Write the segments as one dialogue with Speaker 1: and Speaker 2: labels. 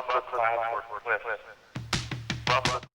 Speaker 1: the clouds were cliffs. Rough the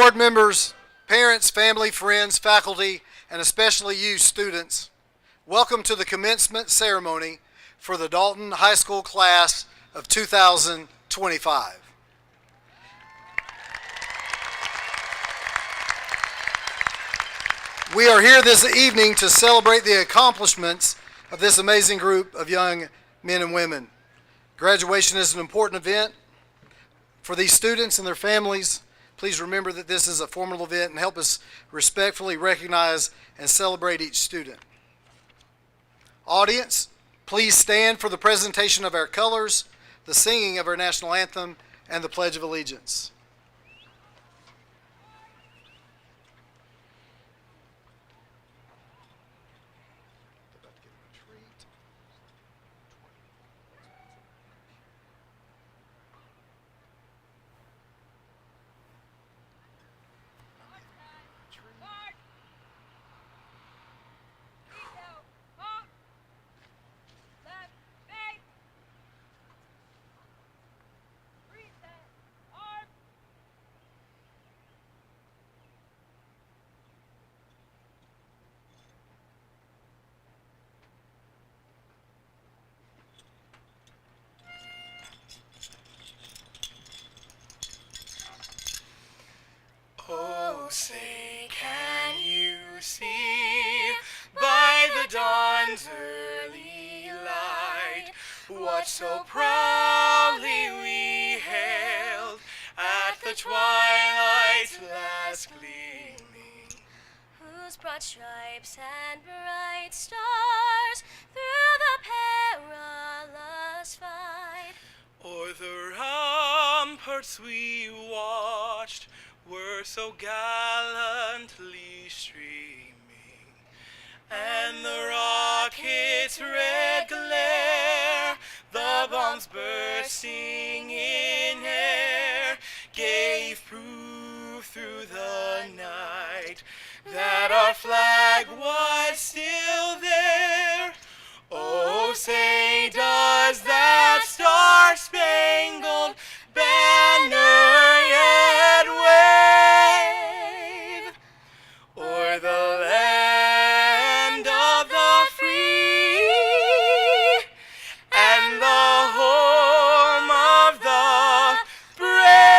Speaker 2: board members, parents, family, friends, faculty, and especially you students, welcome to the commencement ceremony for the Dalton High School class of 2025. We are here this evening to celebrate the accomplishments of this amazing group of young men and women. Graduation is an important event for these students and their families. Please remember that this is a formal event and help us respectfully recognize and celebrate each student. Audience, please stand for the presentation of our colors, the singing of our national anthem, and the Pledge of Allegiance.
Speaker 3: Oh, say, can you see by the dawn's early light what so proudly we hailed at the twilight's last gleaming,
Speaker 4: whose broad stripes and bright stars through the perilous fight
Speaker 3: o'er the ramparts we watched were so gallantly streaming, and the rocket's red glare, the bombs bursting in air, gave proof through the night that our flag was still there. Oh, say, does that star-spangled banner yet wave o'er the land of the free and the home of the brave?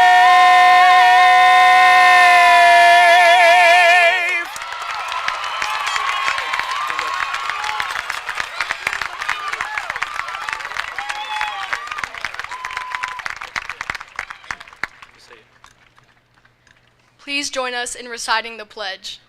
Speaker 5: Please join us in reciting the pledge.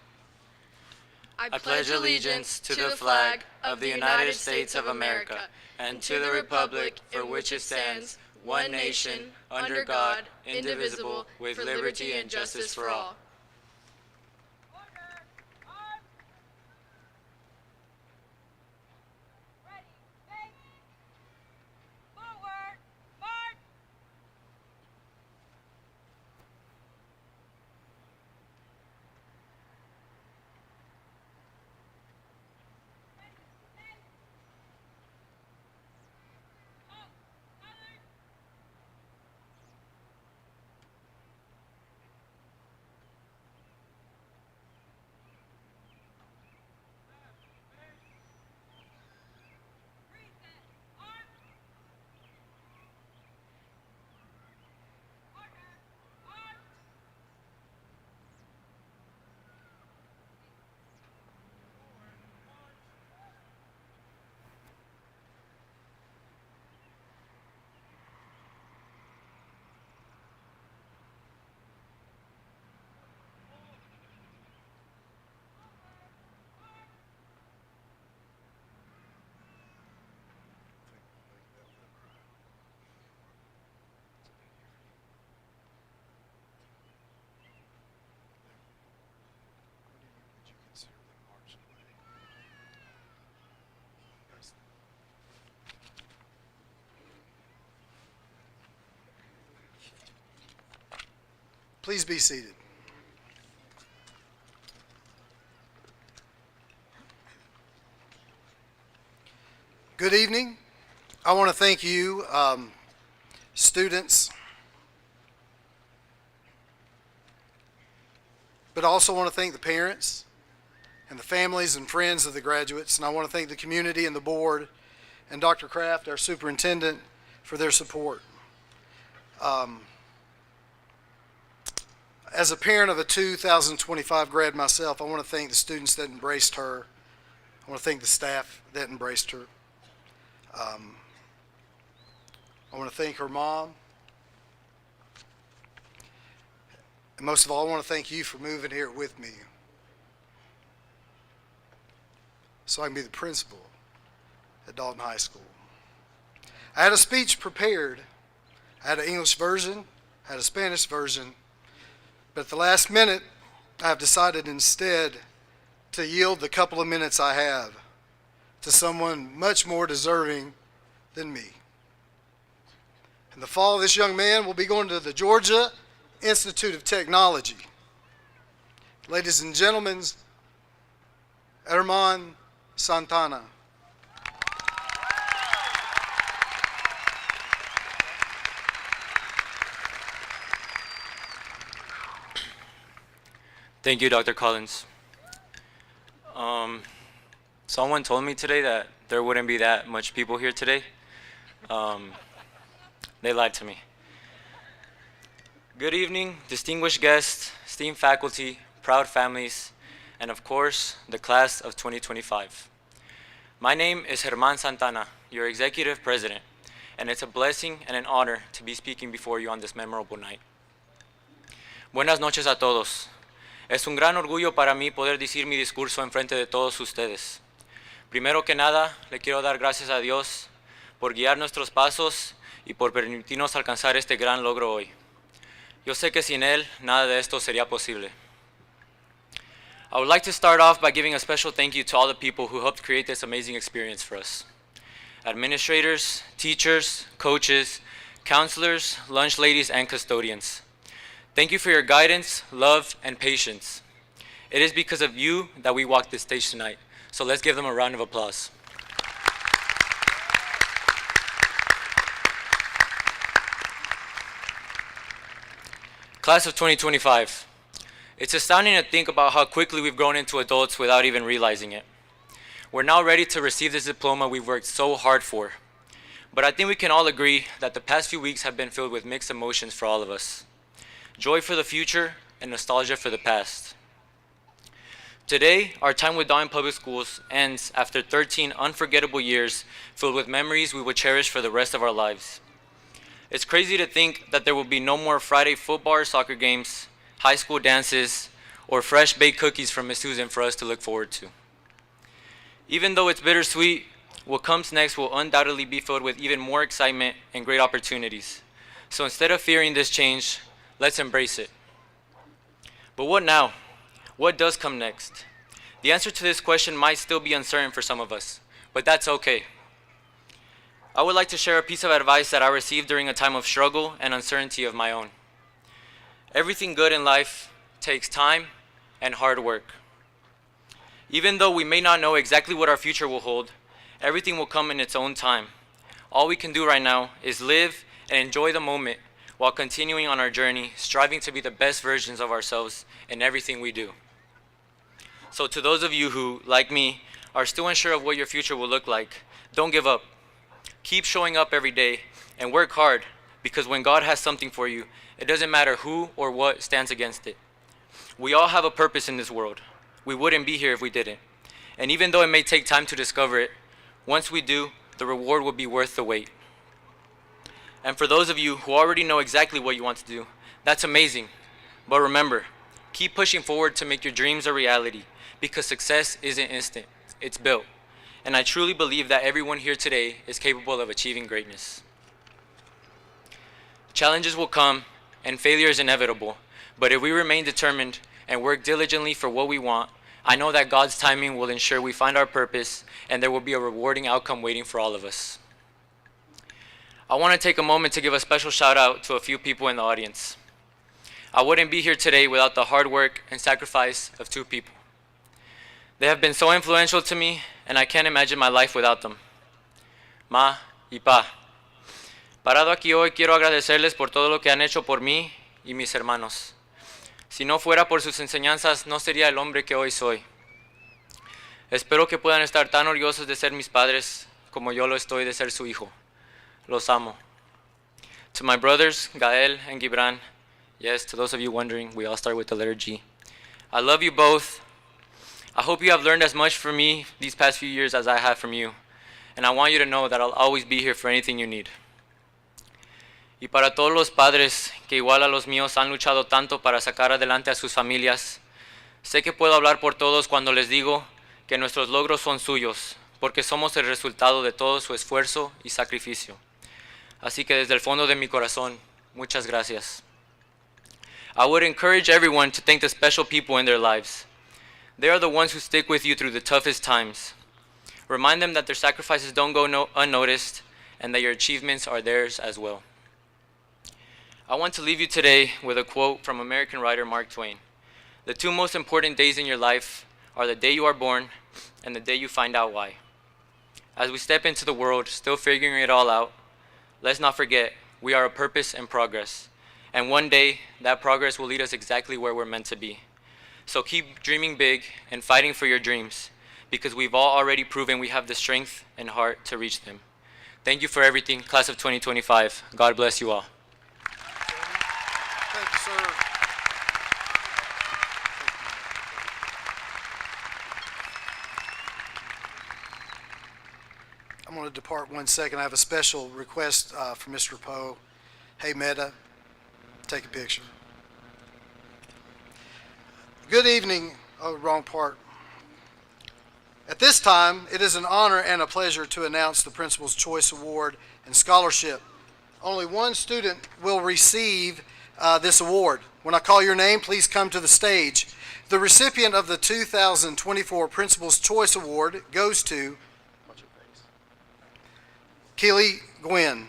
Speaker 6: I pledge allegiance to the flag of the United States of America and to the republic for which it stands, one nation, under God, indivisible, with liberty and justice for all.
Speaker 2: Please be seated. Good evening. I want to thank you, students, but I also want to thank the parents and the families and friends of the graduates, and I want to thank the community and the board and Dr. Kraft, our superintendent, for their support. As a parent of a 2025 grad myself, I want to thank the students that embraced her. I want to thank the staff that embraced her. I want to thank her mom. And most of all, I want to thank you for moving here with me so I can be the principal at Dalton High School. I had a speech prepared. I had an English version, I had a Spanish version, but at the last minute, I have decided instead to yield the couple of minutes I have to someone much more deserving than me. In the fall, this young man will be going to the Georgia Institute of Technology. Ladies and gentlemen, Herman Santana.
Speaker 6: Thank you, Dr. Collins. Someone told me today that there wouldn't be that much people here today. They lied to me. Good evening, distinguished guests, esteemed faculty, proud families, and of course, the class of 2025. My name is Herman Santana, your executive president, and it's a blessing and an honor to be speaking before you on this memorable night. Buenas noches a todos. Es un gran orgullo para mí poder decir mi discurso en frente de todos ustedes. Primero que nada, le quiero dar gracias a Dios por guiar nuestros pasos y por permitirnos alcanzar este gran logro hoy. Yo sé que sin Él, nada de esto sería posible. I would like to start off by giving a special thank you to all the people who helped create this amazing experience for us. Administrators, teachers, coaches, counselors, lunch ladies, and custodians. Thank you for your guidance, love, and patience. It is because of you that we walk this stage tonight, so let's give them a round of applause. Class of 2025. It's astounding to think about how quickly we've grown into adults without even realizing it. We're now ready to receive this diploma we've worked so hard for. But I think we can all agree that the past few weeks have been filled with mixed emotions for all of us. Joy for the future and nostalgia for the past. Today, our time with Dalton Public Schools ends after 13 unforgettable years filled with memories we will cherish for the rest of our lives. It's crazy to think that there will be no more Friday football or soccer games, high school dances, or fresh baked cookies from Miss Susan for us to look forward to. Even though it's bittersweet, what comes next will undoubtedly be filled with even more excitement and great opportunities. So instead of fearing this change, let's embrace it. But what now? What does come next? The answer to this question might still be uncertain for some of us, but that's okay. I would like to share a piece of advice that I received during a time of struggle and uncertainty of my own. Everything good in life takes time and hard work. Even though we may not know exactly what our future will hold, everything will come in its own time. All we can do right now is live and enjoy the moment while continuing on our journey, striving to be the best versions of ourselves in everything we do. So to those of you who, like me, are still unsure of what your future will look like, don't give up. Keep showing up every day and work hard, because when God has something for you, it doesn't matter who or what stands against it. We all have a purpose in this world. We wouldn't be here if we didn't. And even though it may take time to discover it, once we do, the reward will be worth the wait. And for those of you who already know exactly what you want to do, that's amazing. But remember, keep pushing forward to make your dreams a reality, because success isn't instant, it's built. And I truly believe that everyone here today is capable of achieving greatness. Challenges will come, and failure is inevitable, but if we remain determined and work diligently for what we want, I know that God's timing will ensure we find our purpose, and there will be a rewarding outcome waiting for all of us. I want to take a moment to give a special shout out to a few people in the audience. I wouldn't be here today without the hard work and sacrifice of two people. They have been so influential to me, and I can't imagine my life without them. Ma y Pa. Parado aquí hoy, quiero agradecerles por todo lo que han hecho por mí y mis hermanos. Si no fuera por sus enseñanzas, no sería el hombre que hoy soy. Espero que puedan estar tan orgullosos de ser mis padres como yo lo estoy de ser su hijo. Los amo. To my brothers, Gael and Gibran, yes, to those of you wondering, we all start with the letter G. I love you both. I hope you have learned as much from me these past few years as I have from you. And I want you to know that I'll always be here for anything you need. Y para todos los padres que igual a los míos han luchado tanto para sacar adelante a sus familias, sé que puedo hablar por todos cuando les digo que nuestros logros son suyos, porque somos el resultado de todo su esfuerzo y sacrificio. Así que desde el fondo de mi corazón, muchas gracias. I would encourage everyone to thank the special people in their lives. They are the ones who stick with you through the toughest times. Remind them that their sacrifices don't go unnoticed and that your achievements are theirs as well. I want to leave you today with a quote from American writer Mark Twain. The two most important days in your life are the day you are born and the day you find out why. As we step into the world, still figuring it all out, let's not forget we are a purpose and progress. And one day, that progress will lead us exactly where we're meant to be. So keep dreaming big and fighting for your dreams, because we've all already proven we have the strength and heart to reach them. Thank you for everything, class of 2025. God bless you all.
Speaker 2: Thank you, sir. I'm going to depart 1 second. I have a special request from Mr. Poe. Hey, Meta, take a picture. Good evening. Oh, wrong part. At this time, it is an honor and a pleasure to announce the Principal's Choice Award and Scholarship. Only one student will receive this award. When I call your name, please come to the stage. The recipient of the 2024 Principal's Choice Award goes to Keely Gwynn.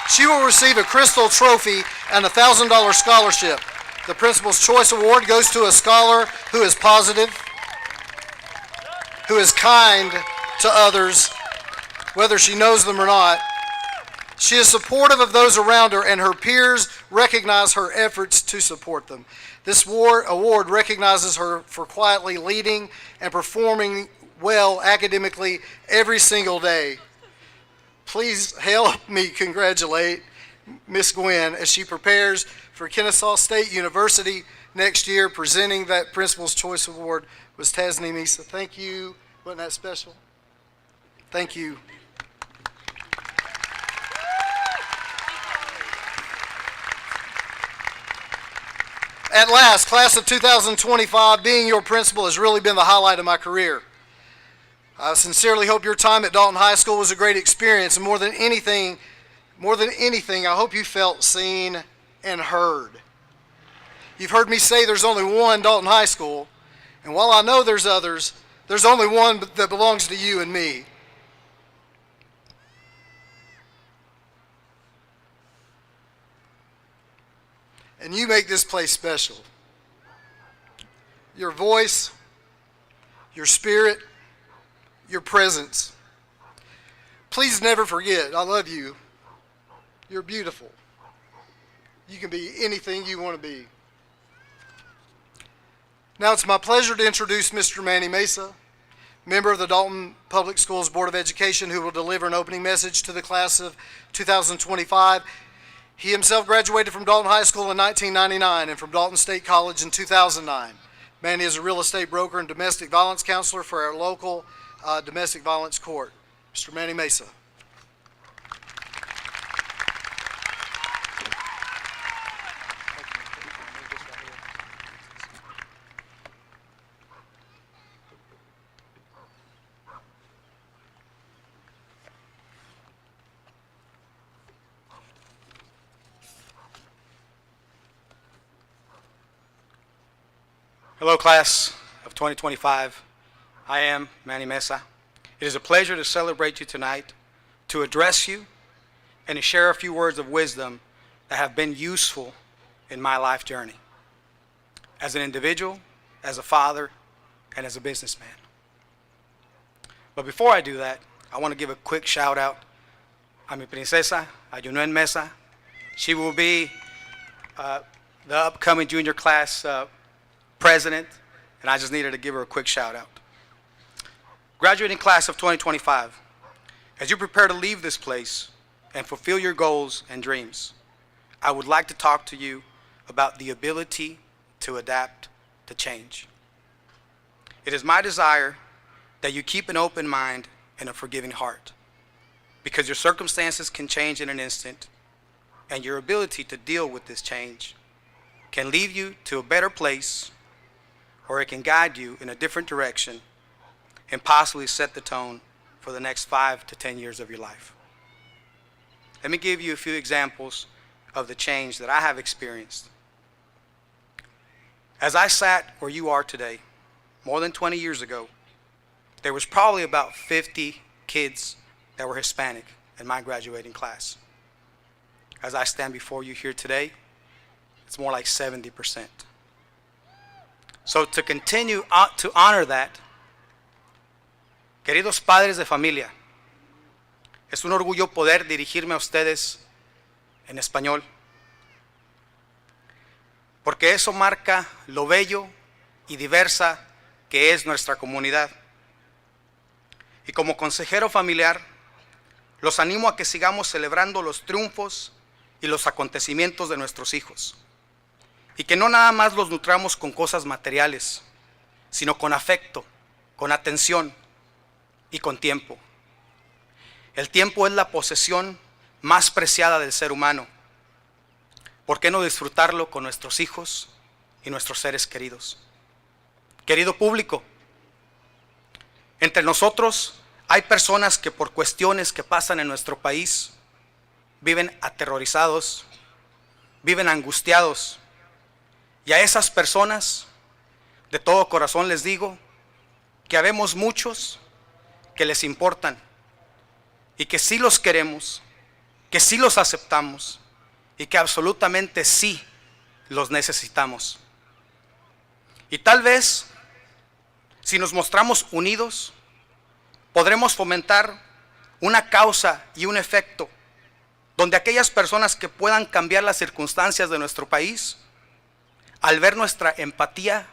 Speaker 2: She will receive a crystal trophy and a $1,000 scholarship. The Principal's Choice Award goes to a scholar who is positive, who is kind to others, whether she knows them or not. She is supportive of those around her, and her peers recognize her efforts to support them. This award recognizes her for quietly leading and performing well academically every single day. Please help me congratulate Miss Gwynn as she prepares for Kennesaw State University next year. Presenting that Principal's Choice Award was Tasni Misa. Thank you. Wasn't that special? Thank you. At last, class of 2025, being your principal has really been the highlight of my career. I sincerely hope your time at Dalton High School was a great experience, and more than anything, I hope you felt seen and heard. You've heard me say there's only one Dalton High School, and while I know there's others, there's only one that belongs to you and me. And you make this place special. Your voice, your spirit, your presence. Please never forget, I love you. You're beautiful. You can be anything you want to be. Now it's my pleasure to introduce Mr. Manny Mesa, member of the Dalton Public Schools Board of Education, who will deliver an opening message to the class of 2025. He himself graduated from Dalton High School in 1999 and from Dalton State College in 2009. Manny is a real estate broker and domestic violence counselor for our local domestic violence court. Mr. Manny Mesa.
Speaker 7: Hello, class of 2025. I am Manny Mesa. It is a pleasure to celebrate you tonight, to address you, and to share a few words of wisdom that have been useful in my life journey as an individual, as a father, and as a businessman. But before I do that, I want to give a quick shout out a mi princesa, a Yunuen Mesa. She will be the upcoming junior class president, and I just needed to give her a quick shout out. Graduating class of 2025, as you prepare to leave this place and fulfill your goals and dreams, I would like to talk to you about the ability to adapt to change. It is my desire that you keep an open mind and a forgiving heart, because your circumstances can change in an instant, and your ability to deal with this change can lead you to a better place, or it can guide you in a different direction and possibly set the tone for the next 5 to 10 years of your life. Let me give you a few examples of the change that I have experienced. As I sat where you are today, more than 20 years ago, there was probably about 50 kids that were Hispanic in my graduating class. As I stand before you here today, it's more like 70%. So to continue to honor that, queridos padres de familia, es un orgullo poder dirigirme a ustedes en español, porque eso marca lo bello y diversa que es nuestra comunidad. Y como consejero familiar, los animo a que sigamos celebrando los triunfos y los acontecimientos de nuestros hijos, y que no nada más los nutramos con cosas materiales, sino con afecto, con atención y con tiempo. El tiempo es la posesión más preciada del ser humano. ¿Por qué no disfrutarlo con nuestros hijos y nuestros seres queridos? Querido público, entre nosotros hay personas que por cuestiones que pasan en nuestro país viven aterrorizados, viven angustiados. Y a esas personas, de todo corazón les digo que habemos muchos que les importan y que sí los queremos, que sí los aceptamos y que absolutamente sí los necesitamos. Y tal vez, si nos mostramos unidos, podremos fomentar una causa y un efecto donde aquellas personas que puedan cambiar las circunstancias de nuestro país, al ver nuestra empatía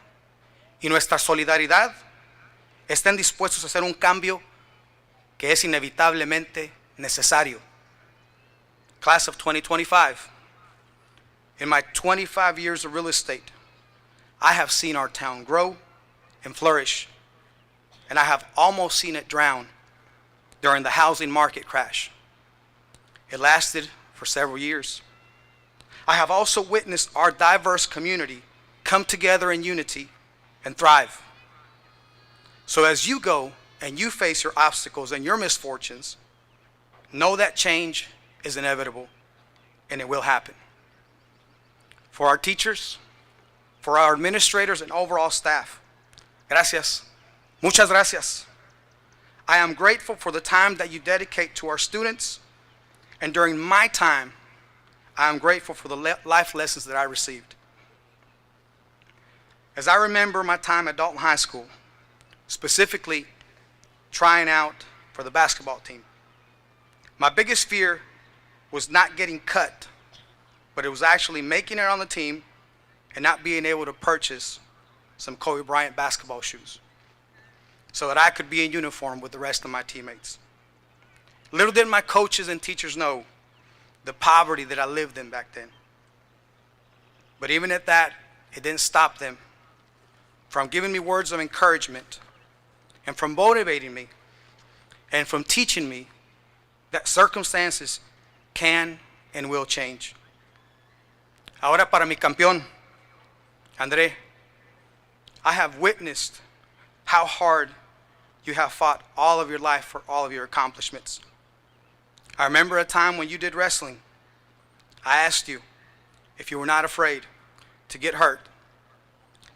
Speaker 7: y nuestra solidaridad, estén dispuestos a hacer un cambio que es inevitablemente necesario. Class of 2025, in my 25 years of real estate, I have seen our town grow and flourish, and I have almost seen it drown during the housing market crash. It lasted for several years. I have also witnessed our diverse community come together in unity and thrive. So as you go and you face your obstacles and your misfortunes, know that change is inevitable and it will happen. For our teachers, for our administrators and overall staff, gracias. Muchas gracias. I am grateful for the time that you dedicate to our students, and during my time, I am grateful for the life lessons that I received. As I remember my time at Dalton High School, specifically trying out for the basketball team, my biggest fear was not getting cut, but it was actually making it on the team and not being able to purchase some Kobe Bryant basketball shoes so that I could be in uniform with the rest of my teammates. Little did my coaches and teachers know the poverty that I lived in back then. But even at that, it didn't stop them from giving me words of encouragement and from motivating me and from teaching me that circumstances can and will change. Ahora para mi campeón, André, I have witnessed how hard you have fought all of your life for all of your accomplishments. I remember a time when you did wrestling. I asked you if you were not afraid to get hurt,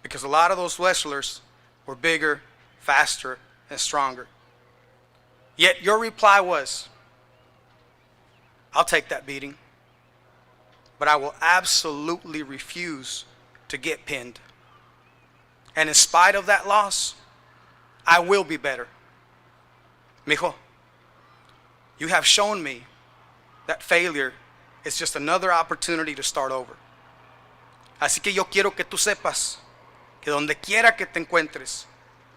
Speaker 7: because a lot of those wrestlers were bigger, faster, and stronger. Yet your reply was, I'll take that beating, but I will absolutely refuse to get pinned. And in spite of that loss, I will be better. Mijo, you have shown me that failure is just another opportunity to start over. Así que yo quiero que tú sepas que donde quiera que te encuentres,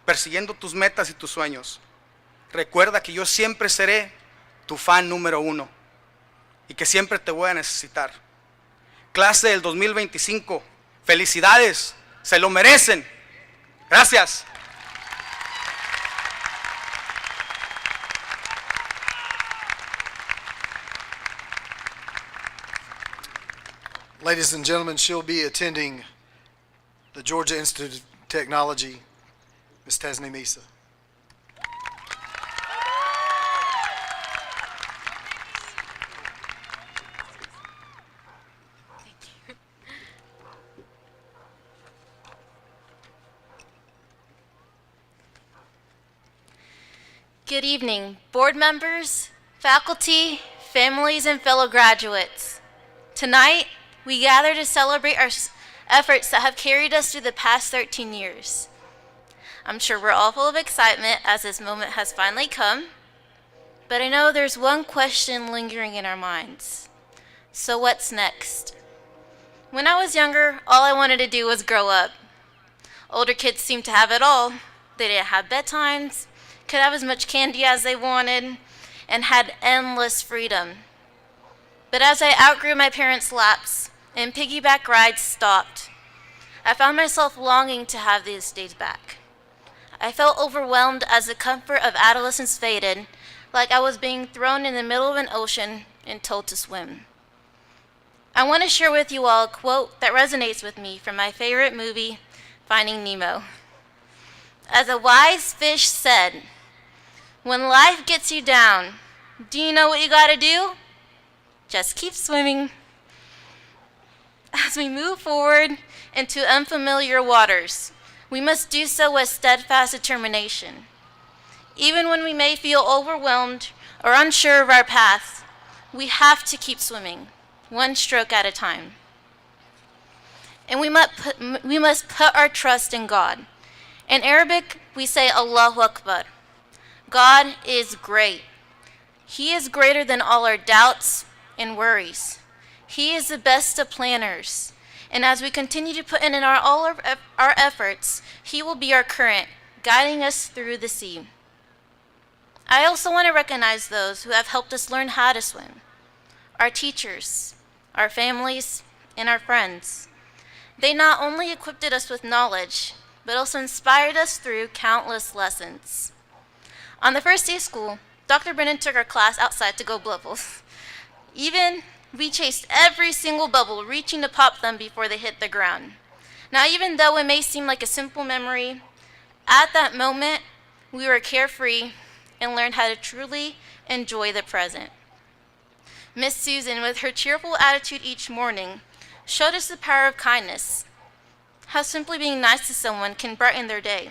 Speaker 7: persiguiendo tus metas y tus sueños, recuerda que yo siempre seré tu fan número 1 y que siempre te voy a necesitar. Clase del 2025, felicidades, se lo merecen. Gracias.
Speaker 2: Ladies and gentlemen, she'll be attending the Georgia Institute of Technology, Ms. Tasneem Issa.
Speaker 8: Good evening, board members, faculty, families, and fellow graduates. Tonight, we gather to celebrate our efforts that have carried us through the past 13 years. I'm sure we're all full of excitement as this moment has finally come, but I know there's one question lingering in our minds. So what's next? When I was younger, all I wanted to do was grow up. Older kids seemed to have it all. They didn't have bedtimes, could have as much candy as they wanted, and had endless freedom. But as I outgrew my parents' laps and piggyback rides stopped, I found myself longing to have these days back. I felt overwhelmed as the comfort of adolescence faded, like I was being thrown in the middle of an ocean and told to swim. I want to share with you all a quote that resonates with me from my favorite movie, Finding Nemo. As a wise fish said, "When life gets you down, do you know what you gotta do? Just keep swimming." As we move forward into unfamiliar waters, we must do so with steadfast determination. Even when we may feel overwhelmed or unsure of our path, we have to keep swimming, one stroke at a time. And we must put our trust in God. In Arabic, we say Allahu Akbar. God is great. He is greater than all our doubts and worries. He is the best of planners. And as we continue to put in all our efforts, He will be our current, guiding us through the sea. I also want to recognize those who have helped us learn how to swim. Our teachers, our families, and our friends. They not only equipped us with knowledge, but also inspired us through countless lessons. On the first day of school, Dr. Brennan took our class outside to go bubbles. We chased every single bubble, reaching to pop them before they hit the ground. Now, even though it may seem like a simple memory, at that moment, we were carefree and learned how to truly enjoy the present. Miss Susan, with her cheerful attitude each morning, showed us the power of kindness, how simply being nice to someone can brighten their day.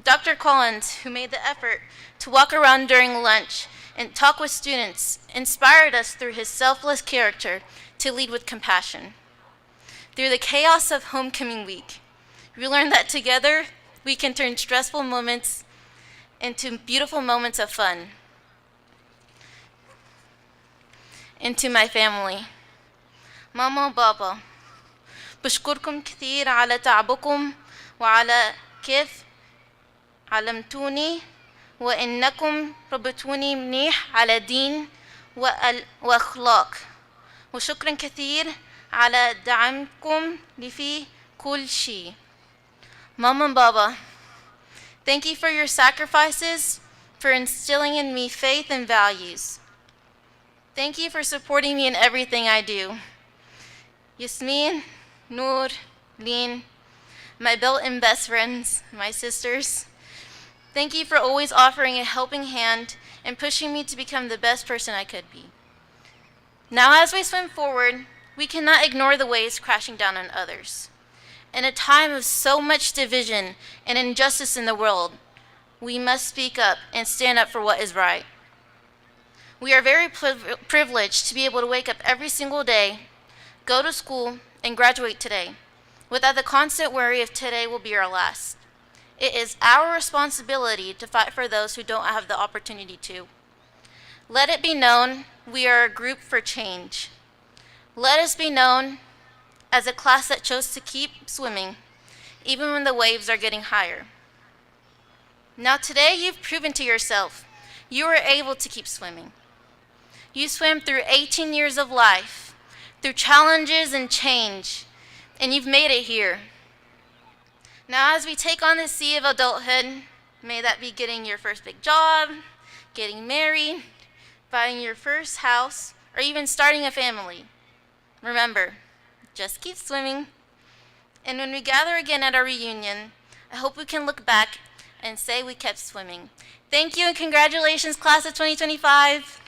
Speaker 8: Dr. Collins, who made the effort to walk around during lunch and talk with students, inspired us through his selfless character to lead with compassion. Through the chaos of homecoming week, we learned that together we can turn stressful moments into beautiful moments of fun. Into my family, Mama, Baba, بشكركم كثير على تعبكم وعلى كيف علمتوني وإنكم ربطوني منيح على دين وأخلاق وشكرا كثير على دعمكم لي في كل شيء. Mama and Baba, thank you for your sacrifices, for instilling in me faith and values. Thank you for supporting me in everything I do. Yasmin, Noor, Lin, my built-in best friends, my sisters, thank you for always offering a helping hand and pushing me to become the best person I could be. Now, as we swim forward, we cannot ignore the waves crashing down on others. In a time of so much division and injustice in the world, we must speak up and stand up for what is right. We are very privileged to be able to wake up every single day, go to school, and graduate today, without the constant worry if today will be our last. It is our responsibility to fight for those who don't have the opportunity to. Let it be known we are a group for change. Let us be known as a class that chose to keep swimming, even when the waves are getting higher. Now today you've proven to yourself you are able to keep swimming. You swam through 18 years of life, through challenges and change, and you've made it here. Now as we take on the sea of adulthood, may that be getting your first big job, getting married, buying your first house, or even starting a family. Remember, just keep swimming. And when we gather again at our reunion, I hope we can look back and say we kept swimming. Thank you and congratulations, class of 2025.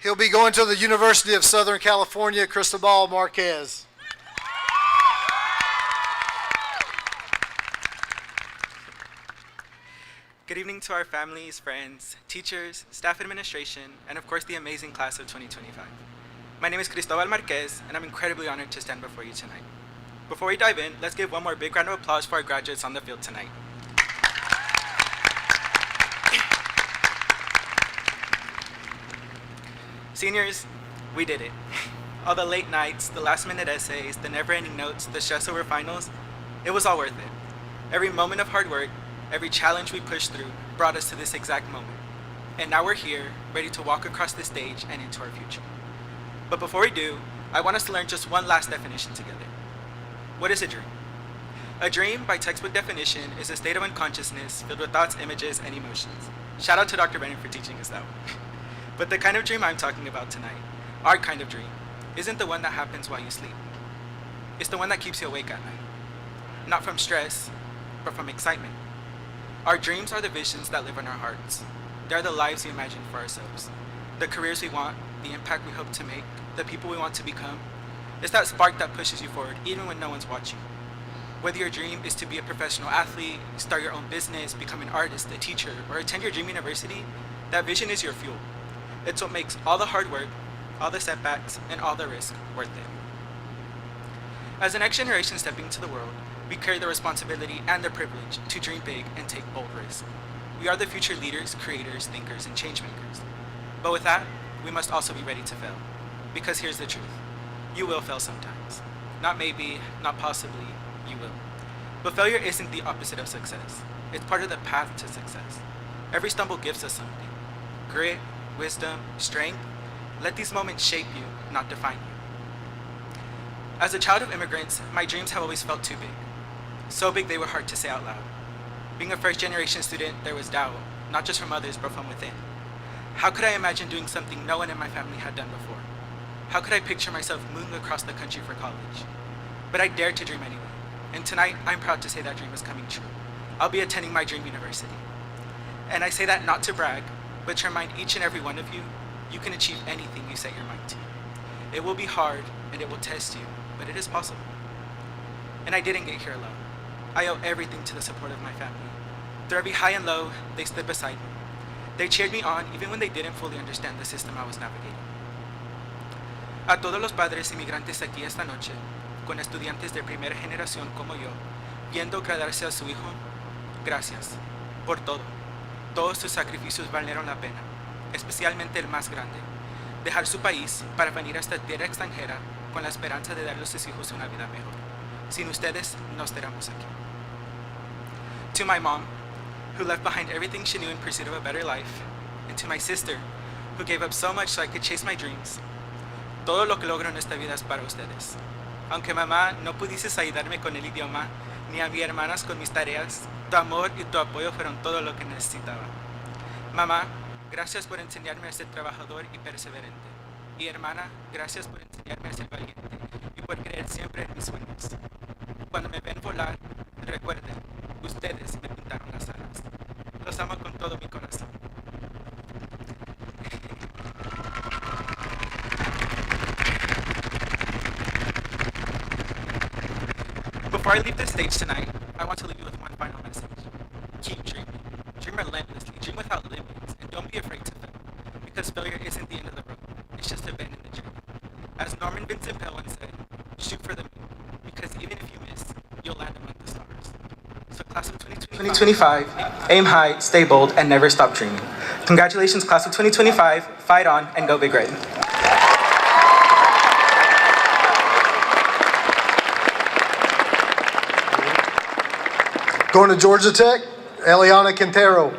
Speaker 2: He'll be going to the University of Southern California, Cristobal Marquez.
Speaker 9: Good evening to our families, friends, teachers, staff administration, and of course the amazing class of 2025. My name is Cristobal Marquez, and I'm incredibly honored to stand before you tonight. Before we dive in, let's give one more big round of applause for our graduates on the field tonight. Seniors, we did it. All the late nights, the last-minute essays, the never-ending notes, the stress over finals, it was all worth it. Every moment of hard work, every challenge we pushed through brought us to this exact moment. And now we're here, ready to walk across the stage and into our future. But before we do, I want us to learn just one last definition together. What is a dream? A dream, by textbook definition, is a state of unconsciousness filled with thoughts, images, and emotions. Shout out to Dr. Brennan for teaching us that one. But the kind of dream I'm talking about tonight, our kind of dream, isn't the one that happens while you sleep. It's the one that keeps you awake at night. Not from stress, but from excitement. Our dreams are the visions that live in our hearts. They're the lives we imagine for ourselves. The careers we want, the impact we hope to make, the people we want to become. It's that spark that pushes you forward even when no one's watching. Whether your dream is to be a professional athlete, start your own business, become an artist, a teacher, or attend your dream university, that vision is your fuel. It's what makes all the hard work, all the setbacks, and all the risk worth it. As the next generation stepping into the world, we carry the responsibility and the privilege to dream big and take bold risks. We are the future leaders, creators, thinkers, and change makers. But with that, we must also be ready to fail. Because here's the truth. You will fail sometimes. Not maybe, not possibly, you will. But failure isn't the opposite of success. It's part of the path to success. Every stumble gives us something. Grit, wisdom, strength. Let these moments shape you, not define you. As a child of immigrants, my dreams have always felt too big. So big they were hard to say out loud. Being a first-generation student, there was doubt, not just from others, but from within. How could I imagine doing something no one in my family had done before? How could I picture myself moving across the country for college? But I dared to dream anyway, and tonight I'm proud to say that dream is coming true. I'll be attending my dream university. And I say that not to brag, but to remind each and every one of you, you can achieve anything you set your mind to. It will be hard, and it will test you, but it is possible. And I didn't get here alone. I owe everything to the support of my family. Through every high and low, they stood beside me. They cheered me on even when they didn't fully understand the system I was navigating. A todos los padres inmigrantes aquí esta noche, con estudiantes de primera generación como yo, viendo graduarse a su hijo, gracias por todo. Todos sus sacrificios valieron la pena, especialmente el más grande, dejar su país para venir a esta tierra extranjera con la esperanza de darle a sus hijos una vida mejor. Sin ustedes, no estaríamos aquí. To my mom, who left behind everything she knew in pursuit of a better life, and to my sister, who gave up so much so I could chase my dreams, todo lo que logro en esta vida es para ustedes. Aunque mamá no pudieses ayudarme con el idioma, ni a mis hermanas con mis tareas, tu amor y tu apoyo fueron todo lo que necesitaba. Mamá, gracias por enseñarme a ser trabajador y perseverante. Y hermana, gracias por enseñarme a ser valiente y por creer siempre en mis sueños. Cuando me ven volar, recuerden, ustedes me pintaron las alas. Los amo con todo mi corazón. Before I leave this stage tonight, I want to leave you with one final message. Keep dreaming. Dream relentlessly. Dream without limits. And don't be afraid to fail. Because failure isn't the end of the road. It's just a bend in the journey. As Norman Vincent Peale once said, shoot for the moon. Because even if you miss, you'll land among the stars. So class of 2025, aim high, stay bold, and never stop dreaming. Congratulations, class of 2025. Fight on and go Big Red.
Speaker 2: Going to Georgia Tech, Eliana Quintero.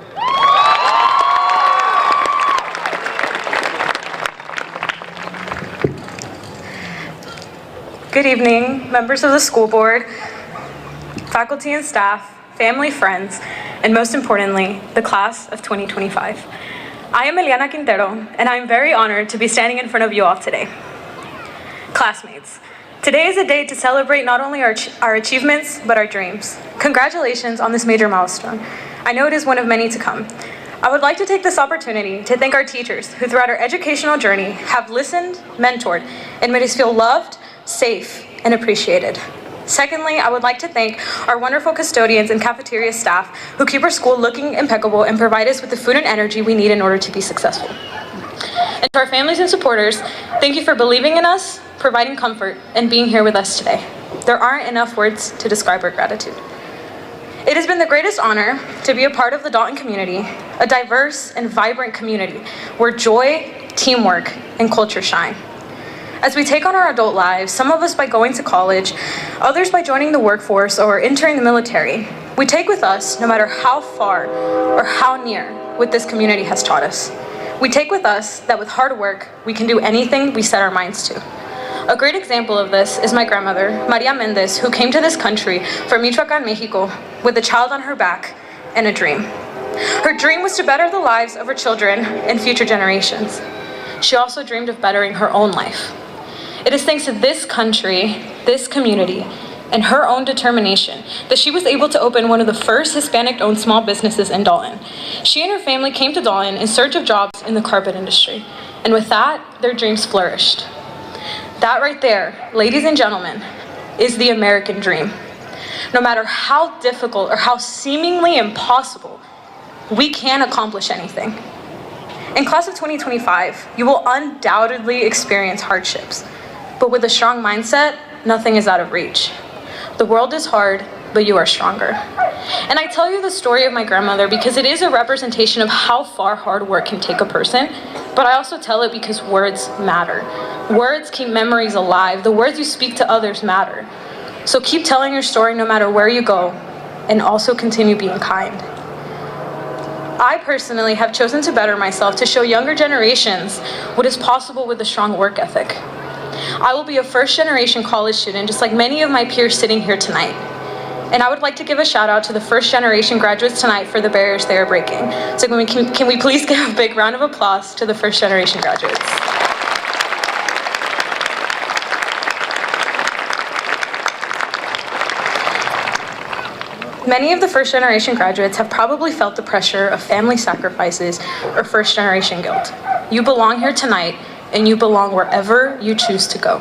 Speaker 10: Good evening, members of the school board, faculty and staff, family, friends, and most importantly, the class of 2025. I am Eliana Quintero, and I am very honored to be standing in front of you all today. Classmates, today is a day to celebrate not only our achievements, but our dreams. Congratulations on this major milestone. I know it is one of many to come. I would like to take this opportunity to thank our teachers who throughout our educational journey have listened, mentored, and made us feel loved, safe, and appreciated. Secondly, I would like to thank our wonderful custodians and cafeteria staff who keep our school looking impeccable and provide us with the food and energy we need in order to be successful. And to our families and supporters, thank you for believing in us, providing comfort, and being here with us today. There aren't enough words to describe our gratitude. It has been the greatest honor to be a part of the Dalton community, a diverse and vibrant community where joy, teamwork, and culture shine. As we take on our adult lives, some of us by going to college, others by joining the workforce or entering the military, we take with us, no matter how far or how near, what this community has taught us. We take with us that with hard work, we can do anything we set our minds to. A great example of this is my grandmother, Maria Mendez, who came to this country from Michoacán, Mexico, with a child on her back and a dream. Her dream was to better the lives of her children and future generations. She also dreamed of bettering her own life. It is thanks to this country, this community, and her own determination that she was able to open one of the first Hispanic-owned small businesses in Dalton. She and her family came to Dalton in search of jobs in the carpet industry, and with that, their dreams flourished. That right there, ladies and gentlemen, is the American dream. No matter how difficult or how seemingly impossible, we can accomplish anything. In class of 2025, you will undoubtedly experience hardships. But with a strong mindset, nothing is out of reach. The world is hard, but you are stronger. And I tell you the story of my grandmother because it is a representation of how far hard work can take a person, but I also tell it because words matter. Words keep memories alive. The words you speak to others matter. So keep telling your story no matter where you go, and also continue being kind. I personally have chosen to better myself to show younger generations what is possible with a strong work ethic. I will be a first-generation college student, just like many of my peers sitting here tonight. And I would like to give a shout out to the first-generation graduates tonight for the barriers they are breaking. So can we please give a big round of applause to the first-generation graduates? Many of the first-generation graduates have probably felt the pressure of family sacrifices or first-generation guilt. You belong here tonight, and you belong wherever you choose to go.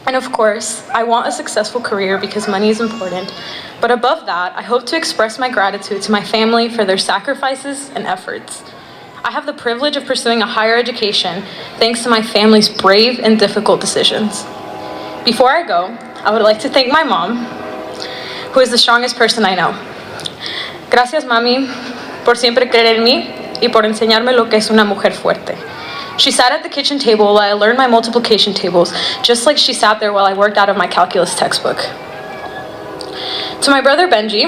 Speaker 10: And of course, I want a successful career because money is important, but above that, I hope to express my gratitude to my family for their sacrifices and efforts. I have the privilege of pursuing a higher education thanks to my family's brave and difficult decisions. Before I go, I would like to thank my mom, who is the strongest person I know. Gracias, mami, por siempre creer en mí y por enseñarme lo que es una mujer fuerte. She sat at the kitchen table while I learned my multiplication tables, just like she sat there while I worked out of my calculus textbook. To my brother Benji,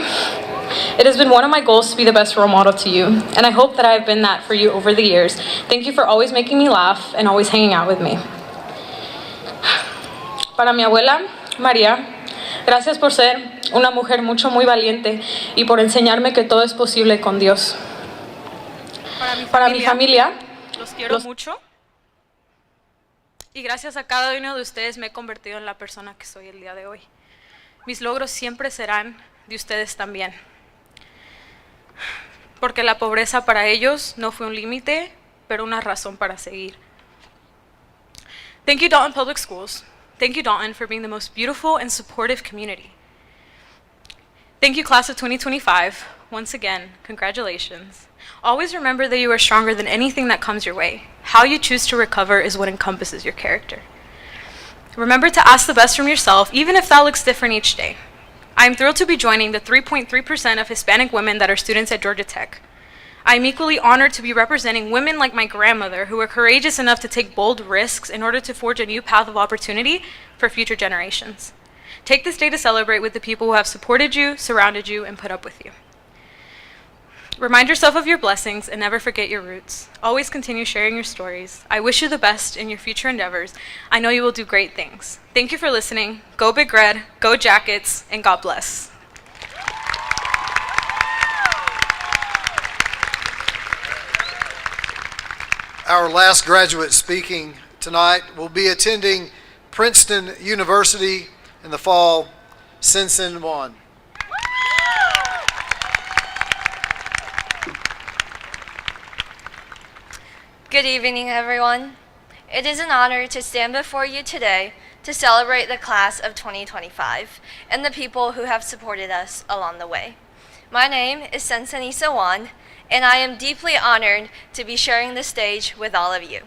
Speaker 10: it has been one of my goals to be the best role model to you, and I hope that I have been that for you over the years. Thank you for always making me laugh and always hanging out with me. Para mi abuela, María, gracias por ser una mujer muy valiente y por enseñarme que todo es posible con Dios. Para mi familia, los quiero mucho y gracias a cada uno de ustedes me he convertido en la persona que soy el día de hoy. Mis logros siempre serán de ustedes también. Porque la pobreza para ellos no fue un límite, pero una razón para seguir. Thank you, Dalton Public Schools. Thank you, Dalton, for being the most beautiful and supportive community. Thank you, class of 2025. Once again, congratulations. Always remember that you are stronger than anything that comes your way. How you choose to recover is what encompasses your character. Remember to ask the best from yourself, even if that looks different each day. I am thrilled to be joining the 3.3% of Hispanic women that are students at Georgia Tech. I am equally honored to be representing women like my grandmother who were courageous enough to take bold risks in order to forge a new path of opportunity for future generations. Take this day to celebrate with the people who have supported you, surrounded you, and put up with you. Remind yourself of your blessings and never forget your roots. Always continue sharing your stories. I wish you the best in your future endeavors. I know you will do great things. Thank you for listening. Go Big Red, go Jackets, and God bless.
Speaker 2: Our last graduate speaking tonight will be attending Princeton University in the fall, Sensen Wan.
Speaker 4: Good evening, everyone. It is an honor to stand before you today to celebrate the class of 2025 and the people who have supported us along the way. My name is Sensenisa Wan, and I am deeply honored to be sharing the stage with all of you.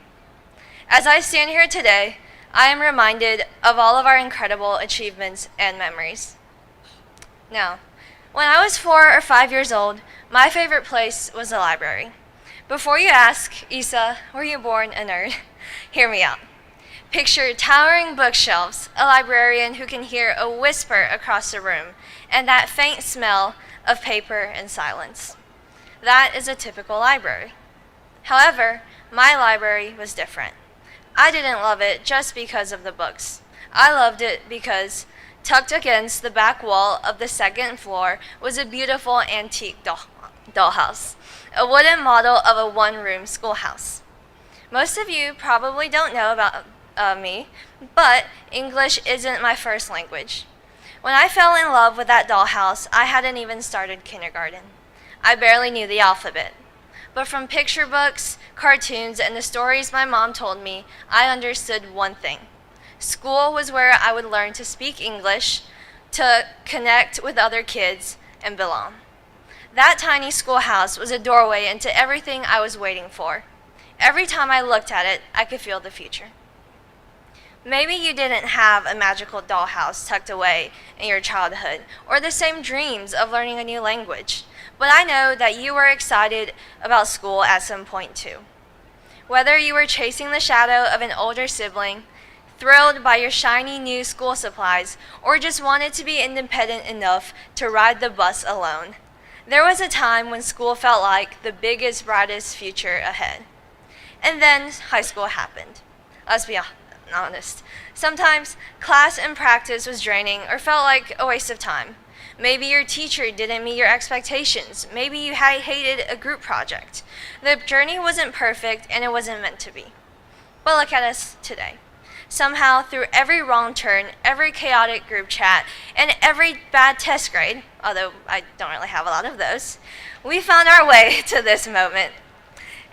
Speaker 4: As I stand here today, I am reminded of all of our incredible achievements and memories. Now, when I was 4 or 5 years old, my favorite place was the library. Before you ask, Isa, were you born a nerd? Hear me out. Picture towering bookshelves, a librarian who can hear a whisper across the room, and that faint smell of paper and silence. That is a typical library. However, my library was different. I didn't love it just because of the books. I loved it because tucked against the back wall of the second floor was a beautiful antique dollhouse, a wooden model of a one-room schoolhouse. Most of you probably don't know about me, but English isn't my first language. When I fell in love with that dollhouse, I hadn't even started kindergarten. I barely knew the alphabet. But from picture books, cartoons, and the stories my mom told me, I understood one thing. School was where I would learn to speak English, to connect with other kids, and belong. That tiny schoolhouse was a doorway into everything I was waiting for. Every time I looked at it, I could feel the future. Maybe you didn't have a magical dollhouse tucked away in your childhood, or the same dreams of learning a new language, but I know that you were excited about school at some point too. Whether you were chasing the shadow of an older sibling, thrilled by your shiny new school supplies, or just wanted to be independent enough to ride the bus alone, there was a time when school felt like the biggest, brightest future ahead. And then high school happened. Let's be honest. Sometimes class and practice was draining or felt like a waste of time. Maybe your teacher didn't meet your expectations. Maybe you hated a group project. The journey wasn't perfect and it wasn't meant to be. But look at us today. Somehow, through every wrong turn, every chaotic group chat, and every bad test grade, although I don't really have a lot of those, we found our way to this moment.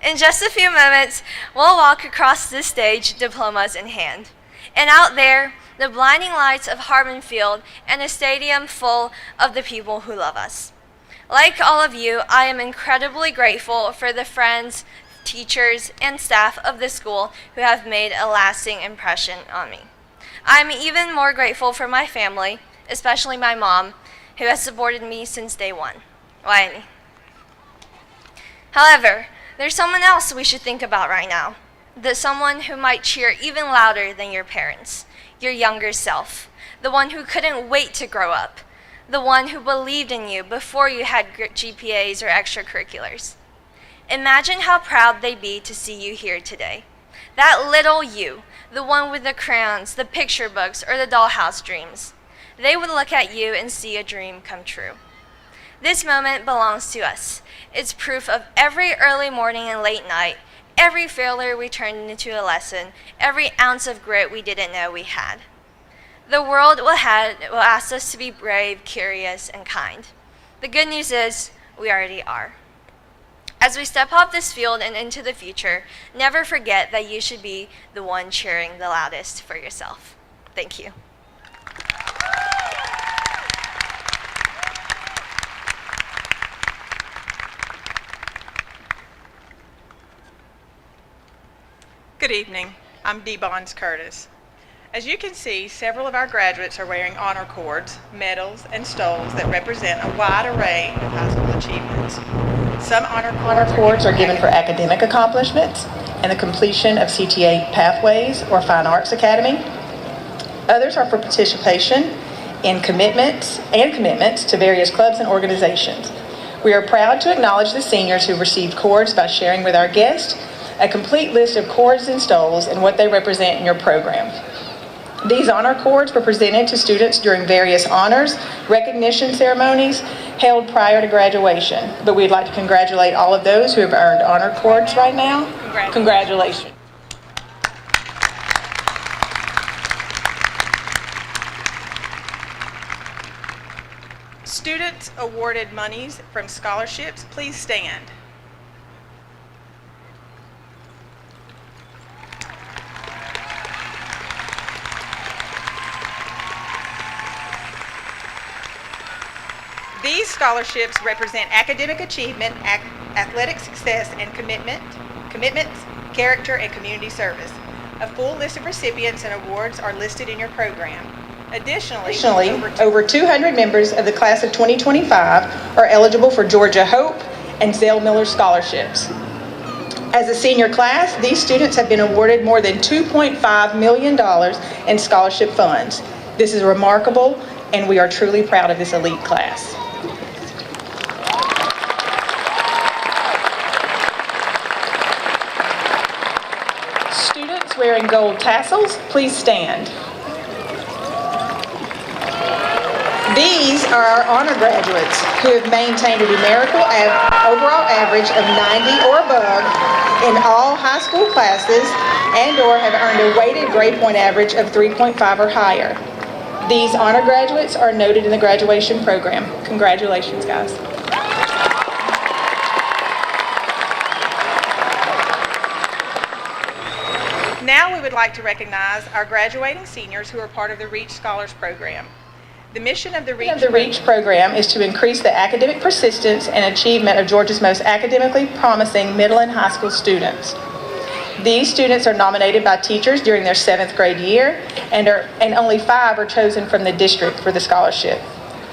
Speaker 4: In just a few moments, we'll walk across this stage, diplomas in hand. And out there, the blinding lights of Harmon Field and a stadium full of the people who love us. Like all of you, I am incredibly grateful for the friends, teachers, and staff of the school who have made a lasting impression on me. I'm even more grateful for my family, especially my mom, who has supported me since day one. Why me? However, there's someone else we should think about right now. Someone who might cheer even louder than your parents. Your younger self. The one who couldn't wait to grow up. The one who believed in you before you had GPAs or extracurriculars. Imagine how proud they'd be to see you here today. That little you, the one with the crayons, the picture books, or the dollhouse dreams. They would look at you and see a dream come true. This moment belongs to us. It's proof of every early morning and late night, every failure we turned into a lesson, every ounce of grit we didn't know we had. The world will ask us to be brave, curious, and kind. The good news is, we already are. As we step off this field and into the future, never forget that you should be the one cheering the loudest for yourself. Thank you.
Speaker 11: Good evening. I'm Dee Bonds Curtis. As you can see, several of our graduates are wearing honor cords, medals, and stoles that represent a wide array of high school achievements. Some honor cords are given for academic accomplishments and the completion of CTA pathways or Fine Arts Academy. Others are for participation in commitments to various clubs and organizations. We are proud to acknowledge the seniors who received cords by sharing with our guests a complete list of cords and stoles and what they represent in your program. These honor cords were presented to students during various honors, recognition ceremonies held prior to graduation. But we'd like to congratulate all of those who have earned honor cords right now. Congratulations. Students awarded monies from scholarships, please stand. These scholarships represent academic achievement, athletic success, and commitments, character, and community service. A full list of recipients and awards are listed in your program. Additionally, over 200 members of the class of 2025 are eligible for Georgia Hope and Zell Miller scholarships. As a senior class, these students have been awarded more than $2.5 million in scholarship funds. This is remarkable, and we are truly proud of this elite class. Students wearing gold tassels, please stand. These are our honor graduates who have maintained a numerical overall average of 90 or above in all high school classes and/or have earned a weighted grade point average of 3.5 or higher. These honor graduates are noted in the graduation program. Congratulations, guys. Now we would like to recognize our graduating seniors who are part of the REACH Scholars Program. The mission of the REACH program is to increase the academic persistence and achievement of Georgia's most academically promising middle and high school students. These students are nominated by teachers during their 7th grade year, and only 5 are chosen from the district for the scholarship.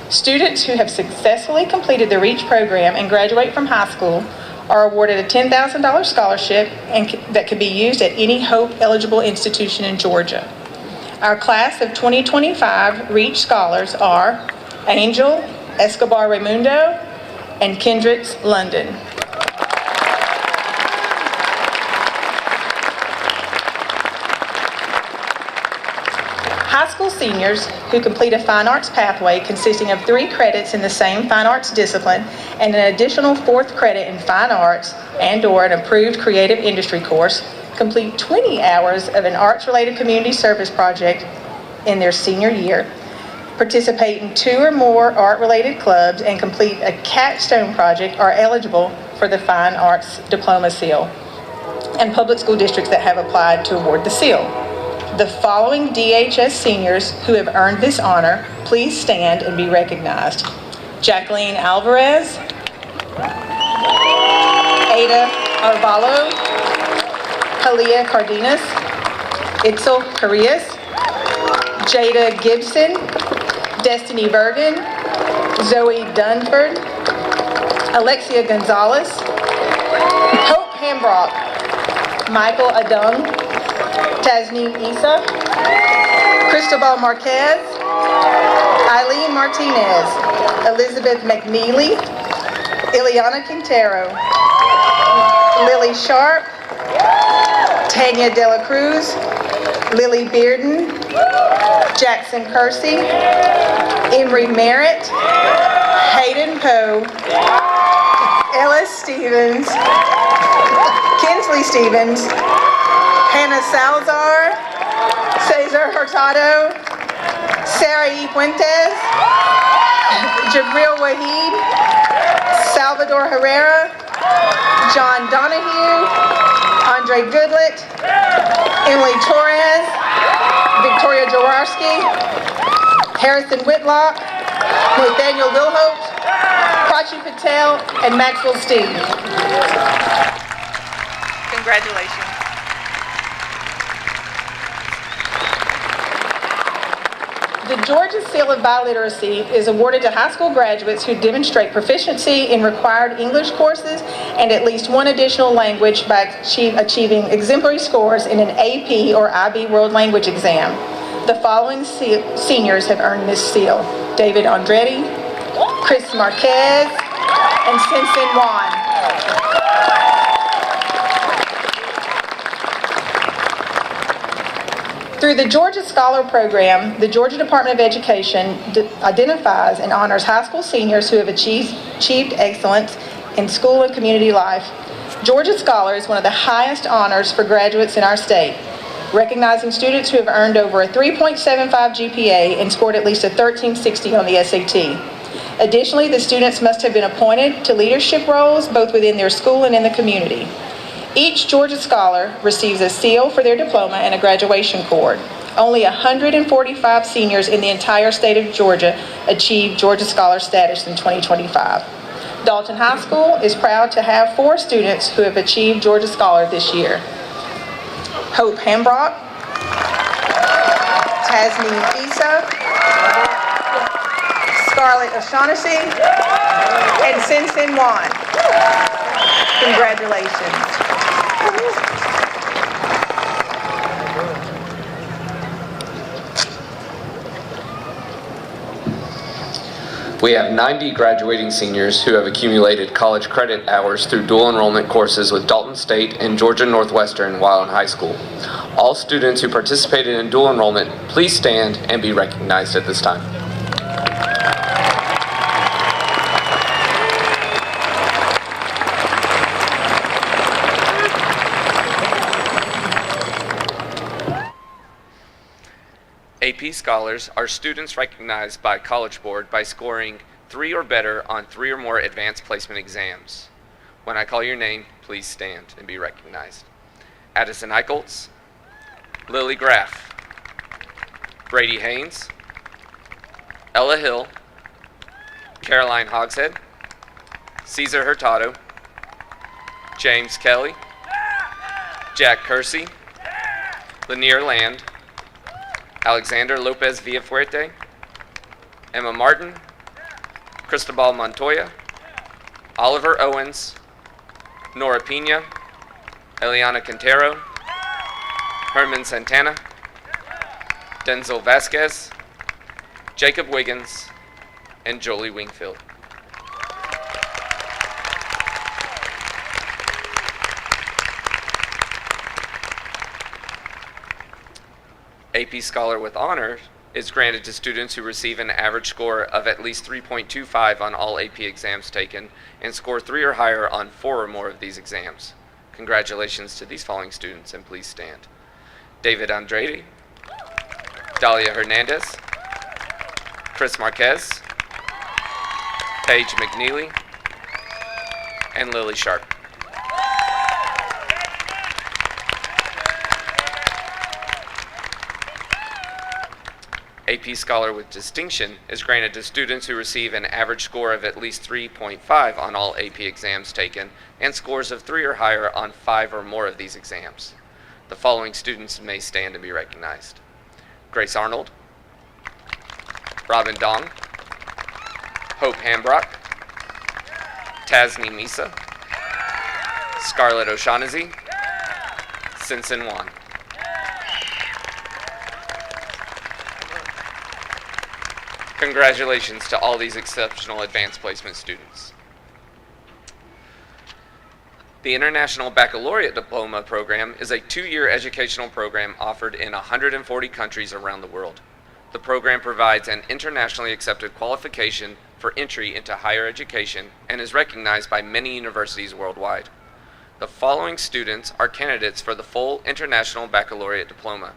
Speaker 11: Students who have successfully completed the REACH program and graduate from high school are awarded a $10,000 scholarship that can be used at any Hope-eligible institution in Georgia. Our class of 2025 REACH scholars are Angel Escobar Raimundo and Kendricks London. High school seniors who complete a fine arts pathway consisting of 3 credits in the same fine arts discipline and an additional 4th credit in fine arts and/or an approved creative industry course complete 20 hours of an arts-related community service project in their senior year, participate in 2 or more art-related clubs, and complete a capstone project are eligible for the Fine Arts Diploma Seal, and public school districts that have applied to award the seal. The following DHS seniors who have earned this honor, please stand and be recognized. Jacqueline Alvarez, Ada Arvalo, Halia Cardenas, Itzel Carrillas, Jada Gibson, Destiny Bergen, Zoe Dunford, Alexia Gonzalez, Hope Hambrock, Michael Adung, Tasneem Issa, Cristobal Marquez, Eileen Martinez, Elizabeth McNeely, Ileana Quintero, Lily Sharp, Tanya De La Cruz, Lily Bearden, Jackson Kersey, Emery Merritt, Hayden Poe, Ellis Stevens, Kinsley Stevens, Hannah Salazar, Cesar Hurtado, Sarah E. Fuentes, Jabril Wahid, Salvador Herrera, John Donahue, Andre Goodlett, Emily Torres, Victoria Jaworski, Harrison Whitlock, Nathaniel Wilholt, Prachi Patel, and Maxwell Steve. Congratulations. The Georgia Seal of Biliteracy is awarded to high school graduates who demonstrate proficiency in required English courses and at least one additional language by achieving exemplary scores in an AP or IB World Language exam. The following seniors have earned this seal: David Andretti, Chris Marquez, and Simpson Juan. Through the Georgia Scholar Program, the Georgia Department of Education identifies and honors high school seniors who have achieved excellence in school and community life. Georgia Scholar is one of the highest honors for graduates in our state, recognizing students who have earned over a 3.75 GPA and scored at least a 1360 on the SAT. Additionally, the students must have been appointed to leadership roles both within their school and in the community. Each Georgia Scholar receives a seal for their diploma and a graduation cord. Only 145 seniors in the entire state of Georgia achieved Georgia Scholar status in 2025. Dalton High School is proud to have 4 students who have achieved Georgia Scholar this year: Hope Hambrock, Tasneem Issa, Scarlett O'Shaughnessy, and Simpson Juan. Congratulations.
Speaker 12: We have 90 graduating seniors who have accumulated college credit hours through dual enrollment courses with Dalton State and Georgia Northwestern while in high school. All students who participated in dual enrollment, please stand and be recognized at this time. AP Scholars are students recognized by College Board by scoring 3 or better on 3 or more advanced placement exams. When I call your name, please stand and be recognized. Addison Eicholtz, Lily Graff, Brady Haynes, Ella Hill, Caroline Hogshead, Caesar Hurtado, James Kelly, Jack Kersey, Lanier Land, Alexander Lopez Villafuerte, Emma Martin, Cristobal Montoya, Oliver Owens, Nora Pina, Eliana Quintero, Herman Santana, Denzel Vasquez, Jacob Wiggins, and Jolie Wingfield. AP Scholar with Honor is granted to students who receive an average score of at least 3.25 on all AP exams taken and score 3 or higher on 4 or more of these exams. Congratulations to these following students, and please stand: David Andretti, Dalia Hernandez, Chris Marquez, Paige McNeely, and Lily Sharp. AP Scholar with Distinction is granted to students who receive an average score of at least 3.5 on all AP exams taken and scores of 3 or higher on 5 or more of these exams. The following students may stand and be recognized: Grace Arnold, Robin Dong, Hope Hambrock, Tasneem Issa, Scarlett O'Shaughnessy, Simpson Juan. Congratulations to all these exceptional advanced placement students. The International Baccalaureate Diploma Program is a 2-year educational program offered in 140 countries around the world. The program provides an internationally accepted qualification for entry into higher education and is recognized by many universities worldwide. The following students are candidates for the full International Baccalaureate Diploma.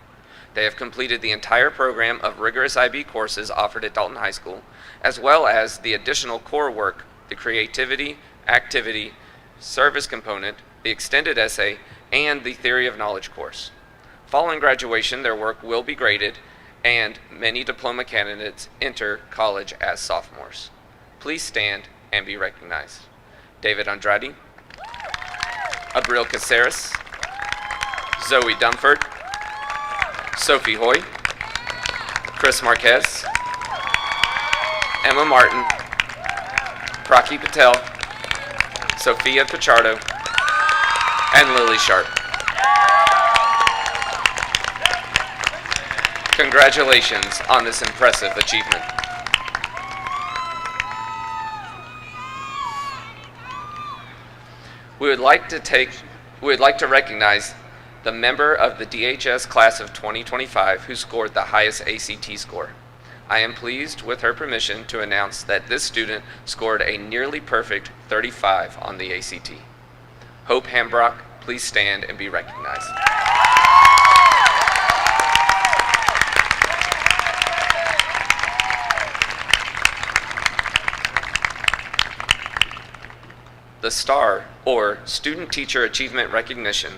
Speaker 12: They have completed the entire program of rigorous IB courses offered at Dalton High School, as well as the additional core work, the creativity, activity, service component, the extended essay, and the theory of knowledge course. Following graduation, their work will be graded, and many diploma candidates enter college as sophomores. Please stand and be recognized: David Andrade, Abril Caceres, Zoe Dumford, Sophie Hoy, Chris Marquez, Emma Martin, Praki Patel, Sophia Pichardo, and Lily Sharp. Congratulations on this impressive achievement. We would like to recognize the member of the DHS class of 2025 who scored the highest ACT score. I am pleased, with her permission, to announce that this student scored a nearly perfect 35 on the ACT. Hope Hambrock, please stand and be recognized. The STAR, or Student Teacher Achievement Recognition,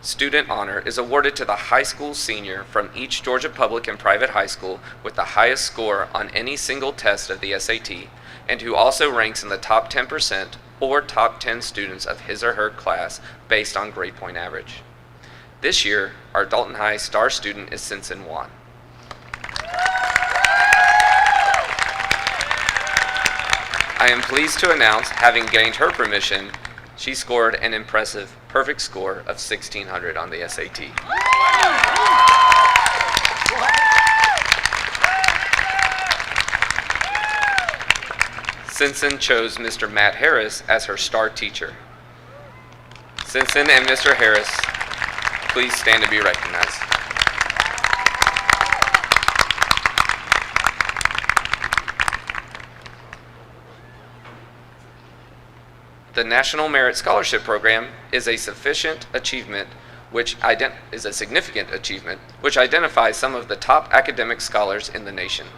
Speaker 12: student honor is awarded to the high school senior from each Georgia public and private high school with the highest score on any single test of the SAT, and who also ranks in the top 10% or top 10 students of his or her class based on grade point average. This year, our Dalton High STAR student is Simpson Wan. I am pleased to announce, having gained her permission, she scored an impressive perfect score of 1,600 on the SAT. Simpson chose Mr. Matt Harris as her STAR teacher. Simpson and Mr. Harris, please stand to be recognized. The National Merit Scholarship Program is a significant achievement which identifies some of the top academic scholars in the nation.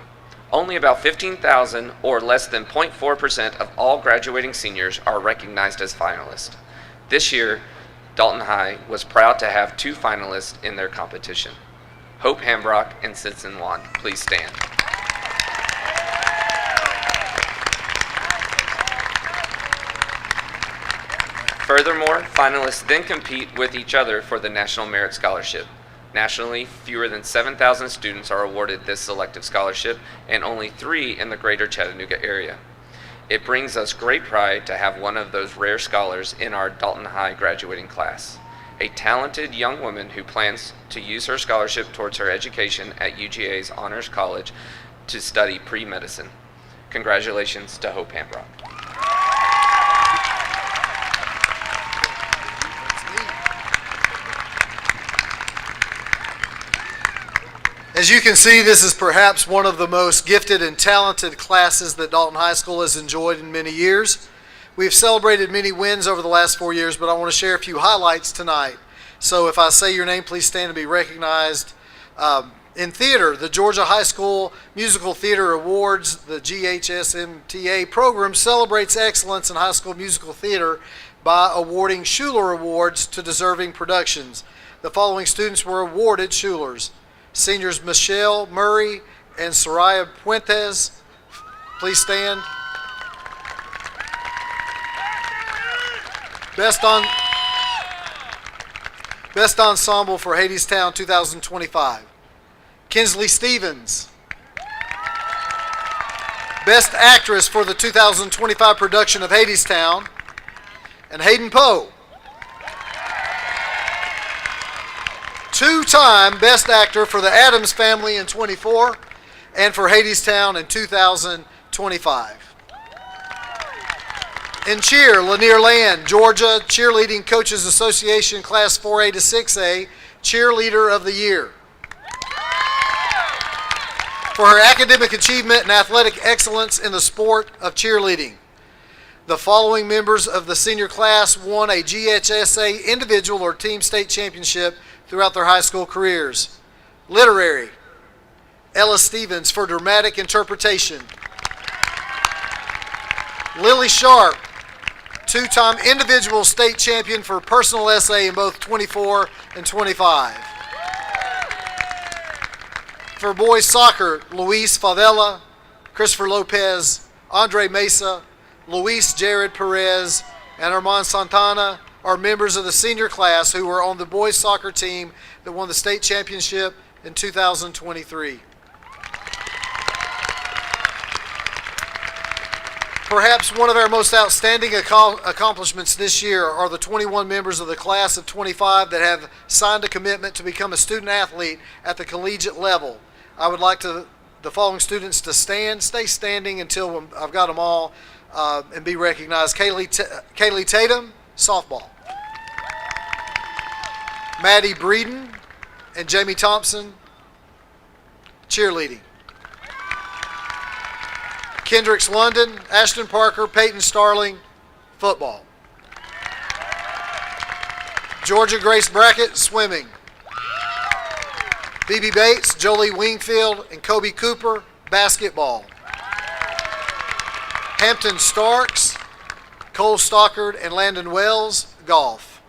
Speaker 12: Only about 15,000, or less than 0.4% of all graduating seniors, are recognized as finalists. This year, Dalton High was proud to have 2 finalists in their competition. Hope Hambrock and Simpson Wan, please stand. Furthermore, finalists then compete with each other for the National Merit Scholarship. Nationally, fewer than 7,000 students are awarded this selective scholarship, and only 3 in the greater Chattanooga area. It brings us great pride to have one of those rare scholars in our Dalton High graduating class, a talented young woman who plans to use her scholarship towards her education at UGA's Honors College to study pre-medicine. Congratulations to Hope Hambrock.
Speaker 2: As you can see, this is perhaps one of the most gifted and talented classes that Dalton High School has enjoyed in many years. We've celebrated many wins over the last 4 years, but I want to share a few highlights tonight. So if I say your name, please stand and be recognized. In theater, the Georgia High School Musical Theater Awards, the GHSMTA program, celebrates excellence in high school musical theater by awarding Schuler Awards to deserving productions. The following students were awarded Schulers: seniors Michelle Murray and Soraya Puentes. Please stand. Best Ensemble for Hadestown 2025. Kinsley Stevens. Best Actress for the 2025 production of Hadestown. And Hayden Poe. 2-time Best Actor for The Addams Family in 24 and for Hadestown in 2025. In cheer, Lanier Land, Georgia Cheerleading Coaches Association Class 4A to 6A, Cheerleader of the Year. For her academic achievement and athletic excellence in the sport of cheerleading. The following members of the senior class won a GHSA individual or team state championship throughout their high school careers. Literary, Ella Stevens for dramatic interpretation. Lily Sharp, 2-time individual state champion for personal essay in both 24 and 25. For boys soccer, Luis Favela, Christopher Lopez, Andre Mesa, Luis Jared Perez, and Armand Santana are members of the senior class who were on the boys soccer team that won the state championship in 2023. Perhaps one of our most outstanding accomplishments this year are the 21 members of the class of 25 that have signed a commitment to become a student athlete at the collegiate level. I would like the following students to stay standing until I've got them all, and be recognized. Kaylee Tatum, softball. Maddie Breeden and Jamie Thompson, cheerleading. Kendricks London, Ashton Parker, Peyton Starling, football. Georgia Grace Brackett, swimming. Phoebe Bates, Jolie Wingfield, and Kobe Cooper, basketball. Hampton Starks, Cole Stockard, and Landon Wells, golf.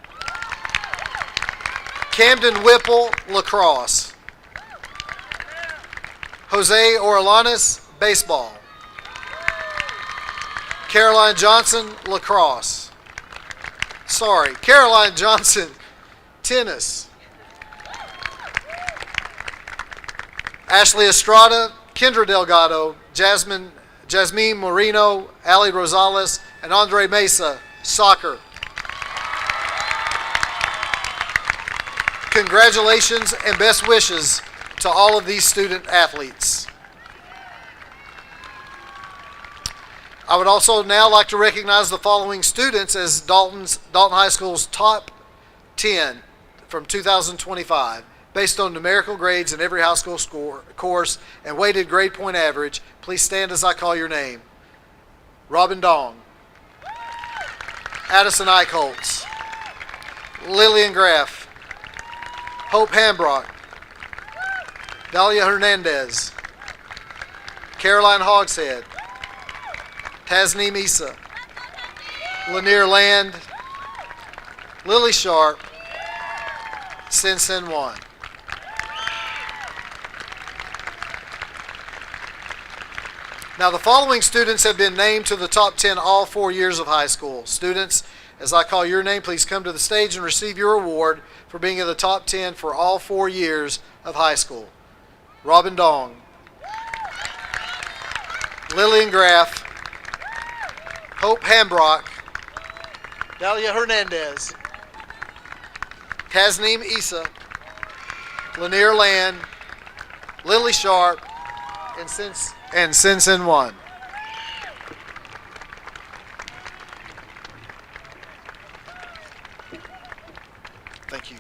Speaker 2: Camden Whipple, lacrosse. Jose Orelanes, baseball. Caroline Johnson, lacrosse. Caroline Johnson, tennis. Ashley Estrada, Kendra Delgado, Jasmine Moreno, Ali Rosales, and Andre Mesa, soccer. Congratulations and best wishes to all of these student athletes. I would also now like to recognize the following students as Dalton High School's top 10 from 2025, based on numerical grades in every high school course and weighted grade point average. Please stand as I call your name. Robin Dong, Addison Eichholz, Lillian Graff, Hope Hambrock, Dahlia Hernandez, Caroline Hogshead, Tasneem Issa, Lanier Land, Lily Sharp, Sin Sin Wan. Now the following students have been named to the top 10 all 4 years of high school. Students, as I call your name, please come to the stage and receive your award for being in the top 10 for all 4 years of high school. Robin Dong, Lillian Graff, Hope Hambrock, Dahlia Hernandez, Tasneem Issa, Lanier Land, Lily Sharp, and Sin Sin Wan. Thank you.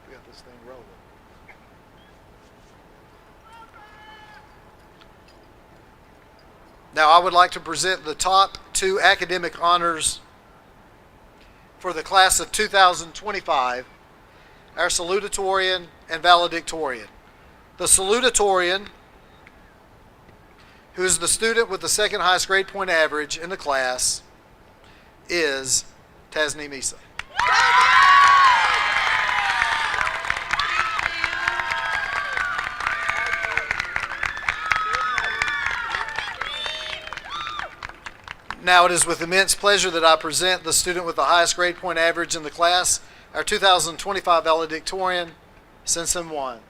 Speaker 2: We got this thing rolling. Now I would like to present the top 2 academic honors for the class of 2025, our salutatorian and valedictorian. The salutatorian, who is the student with the second highest grade point average in the class, is Tasneem Issa. Now it is with immense pleasure that I present the student with the highest grade point average in the class, our 2025 valedictorian, Sin Sin Wan.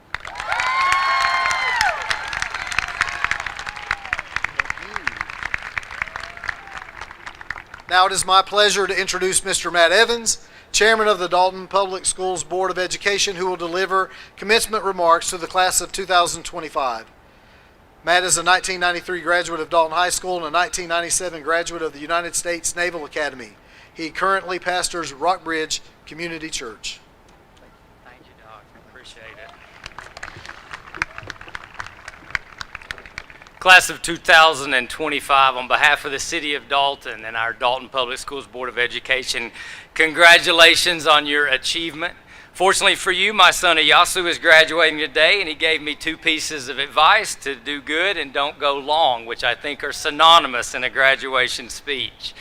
Speaker 2: Now it is my pleasure to introduce Mr. Matt Evans, Chairman of the Dalton Public Schools Board of Education, who will deliver commencement remarks to the class of 2025. Matt is a 1993 graduate of Dalton High School and a 1997 graduate of the United States Naval Academy. He currently pastors Rockbridge Community Church.
Speaker 6: Thank you, Doc. Appreciate it. Class of 2025, on behalf of the City of Dalton and our Dalton Public Schools Board of Education, congratulations on your achievement. Fortunately for you, my son Iyasu is graduating today, and he gave me 2 pieces of advice: to do good and don't go long, which I think are synonymous in a graduation speech.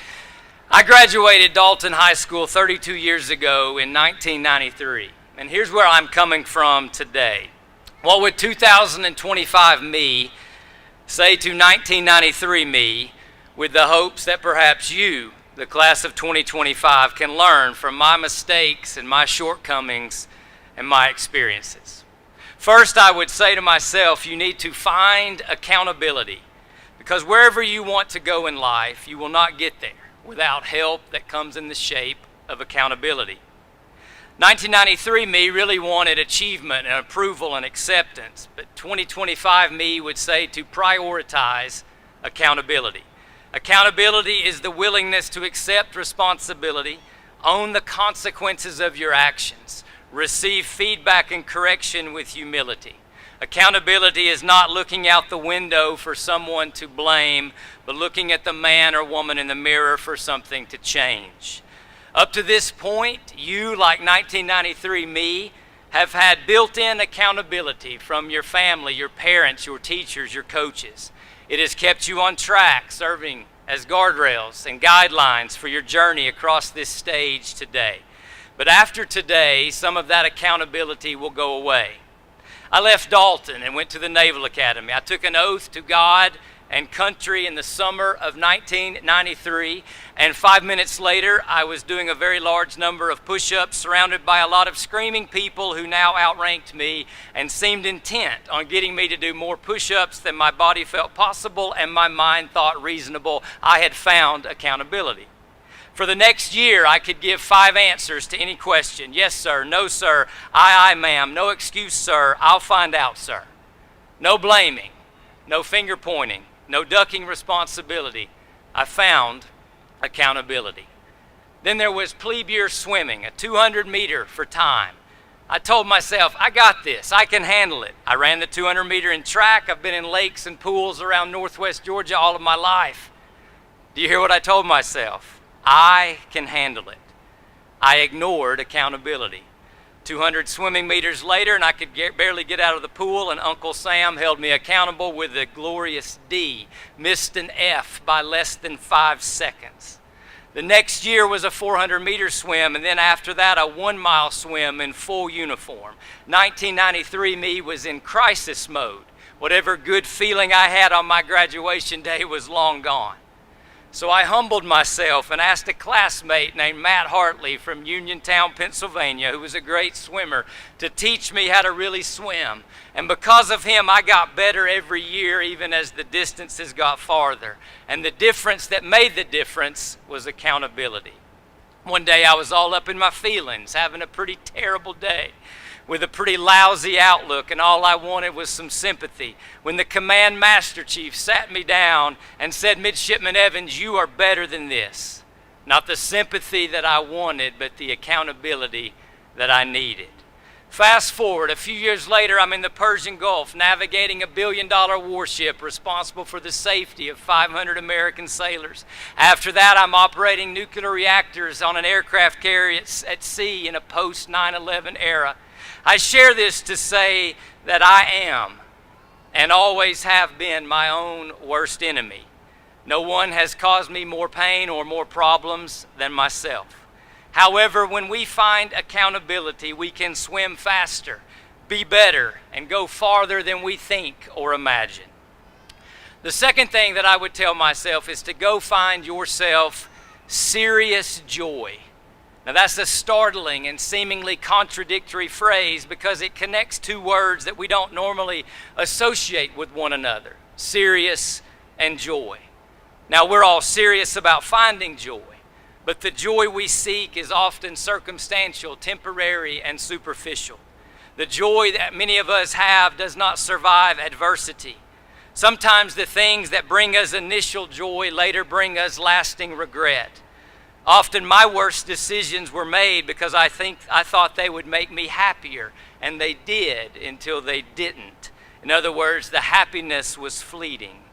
Speaker 6: I graduated Dalton High School 32 years ago in 1993, and here's where I'm coming from today. What would 2025 me say to 1993 me, with the hopes that perhaps you,
Speaker 13: the class of 2025, can learn from my mistakes and my shortcomings and my experiences. First, I would say to myself, you need to find accountability, because wherever you want to go in life, you will not get there without help that comes in the shape of accountability. 1993 me really wanted achievement and approval and acceptance, but 2025 me would say to prioritize accountability. Accountability is the willingness to accept responsibility, own the consequences of your actions, receive feedback and correction with humility. Accountability is not looking out the window for someone to blame, but looking at the man or woman in the mirror for something to change. Up to this point, you, like 1993 me, have had built-in accountability from your family, your parents, your teachers, your coaches. It has kept you on track, serving as guardrails and guidelines for your journey across this stage today. But after today, some of that accountability will go away. I left Dalton and went to the Naval Academy. I took an oath to God and country in the summer of 1993, and 5 minutes later, I was doing a very large number of push-ups surrounded by a lot of screaming people who now outranked me and seemed intent on getting me to do more push-ups than my body felt possible and my mind thought reasonable. I had found accountability. For the next year, I could give 5 answers to any question. Yes, sir. No, sir. Aye, ma'am. No excuse, sir. I'll find out, sir. No blaming. No finger pointing. No ducking responsibility. I found accountability. Then there was plebe year swimming, a 200 meter for time. I told myself, I got this. I can handle it. I ran the 200 meter in track. I've been in lakes and pools around northwest Georgia all of my life. Do you hear what I told myself? I can handle it. I ignored accountability. 200 swimming meters later, and I could barely get out of the pool, and Uncle Sam held me accountable with a glorious D. Missed an F by less than 5 seconds. The next year was a 400-meter swim, and then after that, a 1-mile swim in full uniform. 1993 me was in crisis mode. Whatever good feeling I had on my graduation day was long gone. So I humbled myself and asked a classmate named Matt Hartley from Uniontown, Pennsylvania, who was a great swimmer, to teach me how to really swim. And because of him, I got better every year, even as the distances got farther. And the difference that made the difference was accountability. One day I was all up in my feelings, having a pretty terrible day, with a pretty lousy outlook, and all I wanted was some sympathy, when the Command Master Chief sat me down and said, Midshipman Evans, you are better than this. Not the sympathy that I wanted, but the accountability that I needed. Fast forward, a few years later, I'm in the Persian Gulf, navigating a billion-dollar warship responsible for the safety of 500 American sailors. After that, I'm operating nuclear reactors on an aircraft carrier at sea in a post-9/11 era. I share this to say that I am and always have been my own worst enemy. No one has caused me more pain or more problems than myself. However, when we find accountability, we can swim faster, be better, and go farther than we think or imagine. The second thing that I would tell myself is to go find yourself serious joy. Now that's a startling and seemingly contradictory phrase because it connects 2 words that we don't normally associate with one another, serious and joy. Now we're all serious about finding joy, but the joy we seek is often circumstantial, temporary, and superficial. The joy that many of us have does not survive adversity. Sometimes the things that bring us initial joy later bring us lasting regret. Often my worst decisions were made because I thought they would make me happier, and they did until they didn't. In other words, the happiness was fleeting.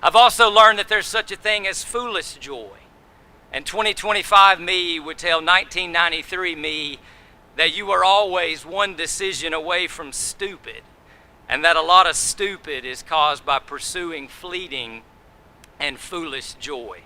Speaker 13: I've also learned that there's such a thing as foolish joy. And 2025 me would tell 1993 me that you are always one decision away from stupid, and that a lot of stupid is caused by pursuing fleeting and foolish joy.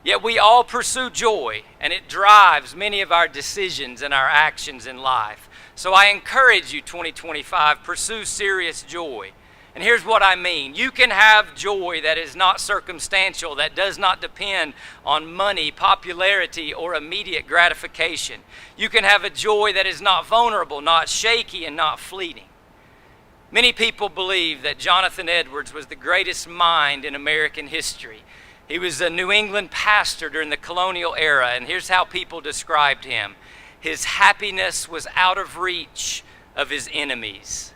Speaker 13: Yet we all pursue joy, and it drives many of our decisions and our actions in life. So I encourage you, 2025, pursue serious joy. And here's what I mean. You can have joy that is not circumstantial, that does not depend on money, popularity, or immediate gratification. You can have a joy that is not vulnerable, not shaky, and not fleeting. Many people believe that Jonathan Edwards was the greatest mind in American history. He was a New England pastor during the colonial era, and here's how people described him. His happiness was out of reach of his enemies.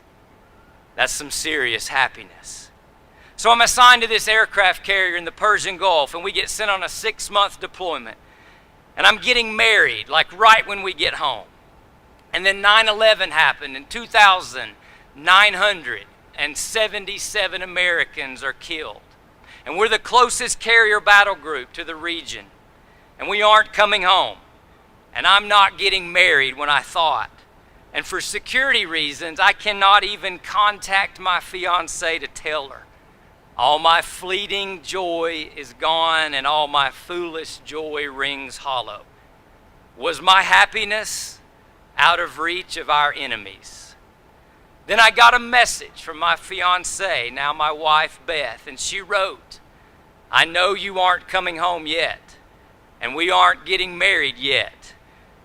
Speaker 13: That's some serious happiness. So I'm assigned to this aircraft carrier in the Persian Gulf, and we get sent on a 6-month deployment. And I'm getting married, like right when we get home. And then 9/11 happened. In 2000, 977 Americans are killed. And we're the closest carrier battle group to the region. And we aren't coming home. And I'm not getting married when I thought. And for security reasons, I cannot even contact my fiancée to tell her. All my fleeting joy is gone, and all my foolish joy rings hollow. Was my happiness out of reach of our enemies? Then I got a message from my fiancée, now my wife Beth, and she wrote, I know you aren't coming home yet, and we aren't getting married yet,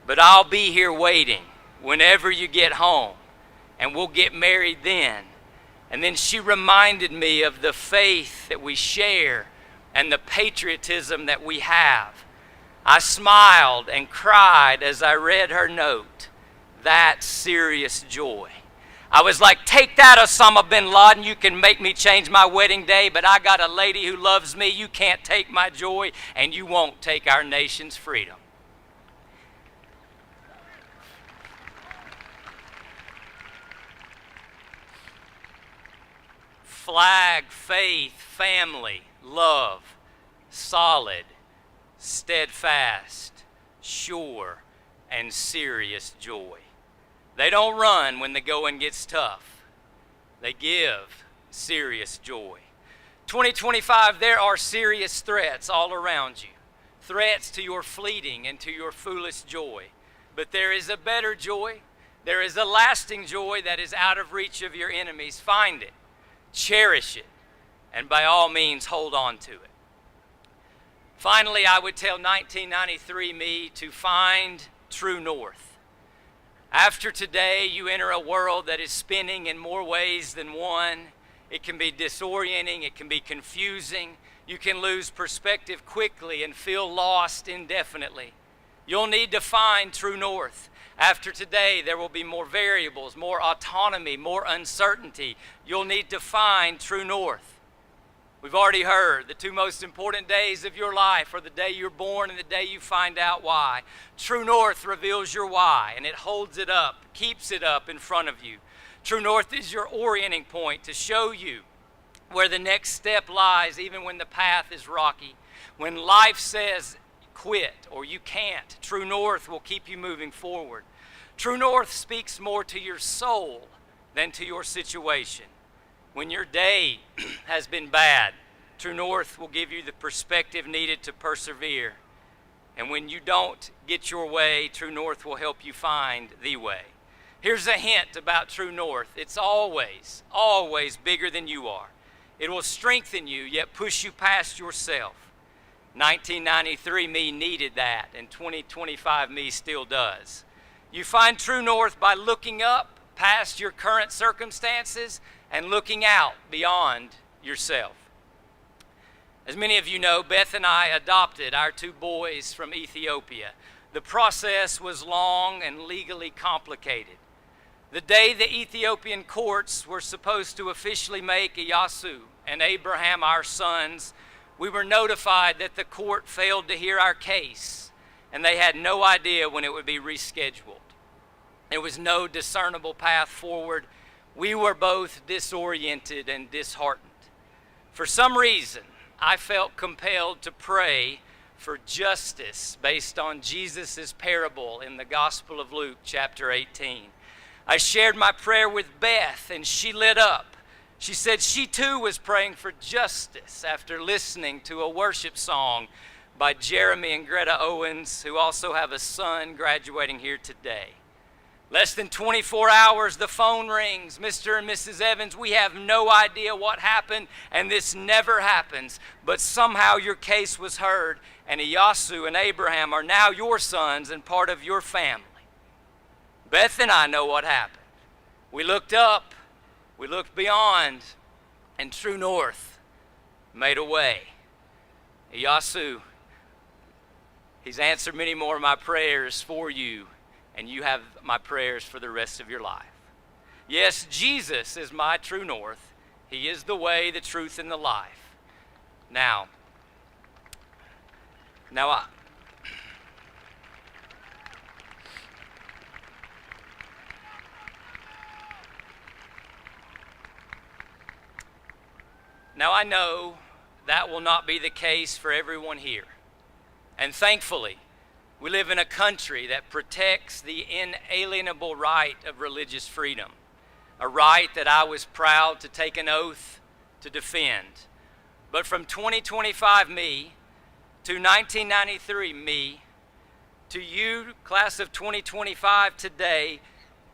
Speaker 13: but I'll be here waiting whenever you get home, and we'll get married then. And then she reminded me of the faith that we share and the patriotism that we have. I smiled and cried as I read her note. That's serious joy. I was like, take that, Osama bin Laden. You can make me change my wedding day, but I got a lady who loves me. You can't take my joy, and you won't take our nation's freedom. Flag, faith, family, love, solid, steadfast, sure, and serious joy. They don't run when the going gets tough. They give serious joy. 2025, there are serious threats all around you. Threats to your fleeting and to your foolish joy. But there is a better joy. There is a lasting joy that is out of reach of your enemies. Find it. Cherish it, and by all means, hold on to it. Finally, I would tell 1993 me to find true north. After today, you enter a world that is spinning in more ways than one. It can be disorienting, it can be confusing. You can lose perspective quickly and feel lost indefinitely. You'll need to find true north. After today, there will be more variables, more autonomy, more uncertainty. You'll need to find true north. We've already heard the two most important days of your life are the day you're born and the day you find out why. True north reveals your why, and it holds it up, keeps it up in front of you. True north is your orienting point to show you where the next step lies, even when the path is rocky. When life says, quit or you can't, true north will keep you moving forward. True north speaks more to your soul than to your situation. When your day has been bad, true north will give you the perspective needed to persevere. And when you don't get your way, true north will help you find the way. Here's a hint about true north. It's always, always bigger than you are. It will strengthen you, yet push you past yourself. 1993 me needed that, and 2025 me still does. You find true north by looking up past your current circumstances and looking out beyond yourself. As many of you know, Beth and I adopted our 2 boys from Ethiopia. The process was long and legally complicated. The day the Ethiopian courts were supposed to officially make Iyasu and Abraham our sons, we were notified that the court failed to hear our case, and they had no idea when it would be rescheduled. There was no discernible path forward. We were both disoriented and disheartened. For some reason, I felt compelled to pray for justice based on Jesus' parable in the Gospel of Luke, chapter 18. I shared my prayer with Beth, and she lit up. She said she too was praying for justice after listening to a worship song by Jeremy and Greta Owens, who also have a son graduating here today. Less than 24 hours, the phone rings. Mr. and Mrs. Evans, we have no idea what happened, and this never happens. But somehow your case was heard, and Iyasu and Abraham are now your sons and part of your family. Beth and I know what happened. We looked up, we looked beyond, and true north made a way. Iyasu, he's answered many more of my prayers for you, and you have my prayers for the rest of your life. Yes, Jesus is my true north. He is the way, the truth, and the life. Now I know that will not be the case for everyone here. And thankfully, we live in a country that protects the inalienable right of religious freedom, a right that I was proud to take an oath to defend. But from 2025 me to 1993 me to you, class of 2025 today,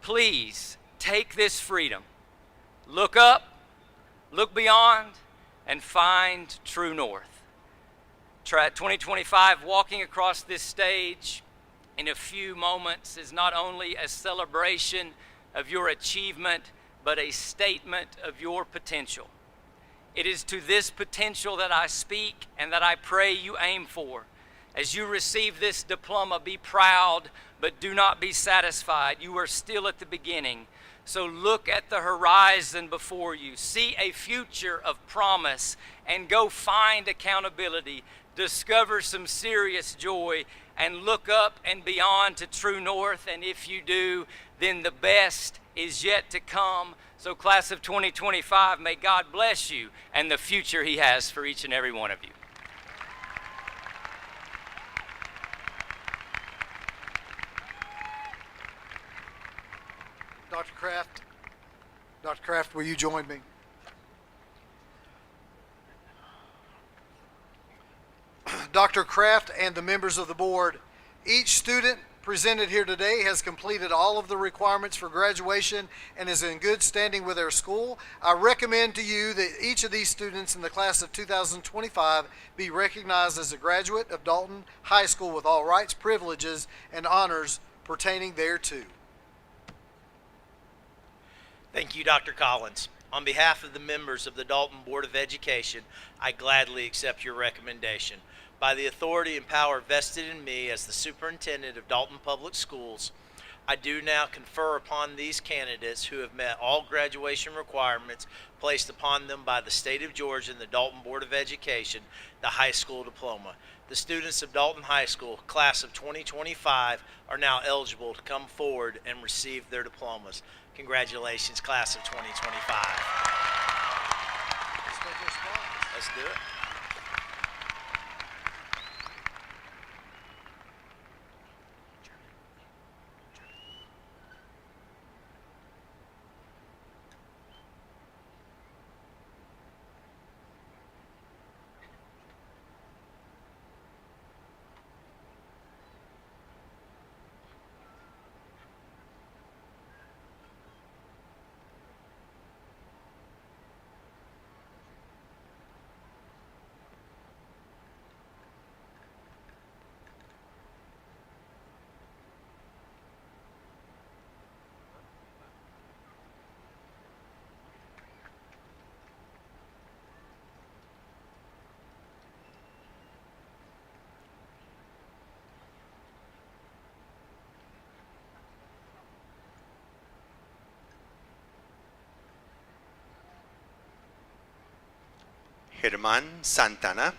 Speaker 13: please take this freedom. Look up, look beyond, and find true north. 2025, walking across this stage in a few moments is not only a celebration of your achievement, but a statement of your potential. It is to this potential that I speak and that I pray you aim for. As you receive this diploma, be proud, but do not be satisfied. You are still at the beginning. So look at the horizon before you. See a future of promise and go find accountability. Discover some serious joy and look up and beyond to true north. And if you do, then the best is yet to come. So class of 2025, may God bless you and the future he has for each and every one of you.
Speaker 2: Dr. Kraft, will you join me? Dr. Kraft and the members of the board, each student presented here today has completed all of the requirements for graduation and is in good standing with their school. I recommend to you that each of these students in the class of 2025 be recognized as a graduate of Dalton High School with all rights, privileges, and honors pertaining thereto.
Speaker 14: Thank you, Dr. Collins. On behalf of the members of the Dalton Board of Education, I gladly accept your recommendation. By the authority and power vested in me as the superintendent of Dalton Public Schools, I do now confer upon these candidates who have met all graduation requirements placed upon them by the state of Georgia and the Dalton Board of Education, the high school diploma. The students of Dalton High School, class of 2025, are now eligible to come forward and receive their diplomas. Congratulations, class of 2025. Let's do it.
Speaker 15: Germán Santana,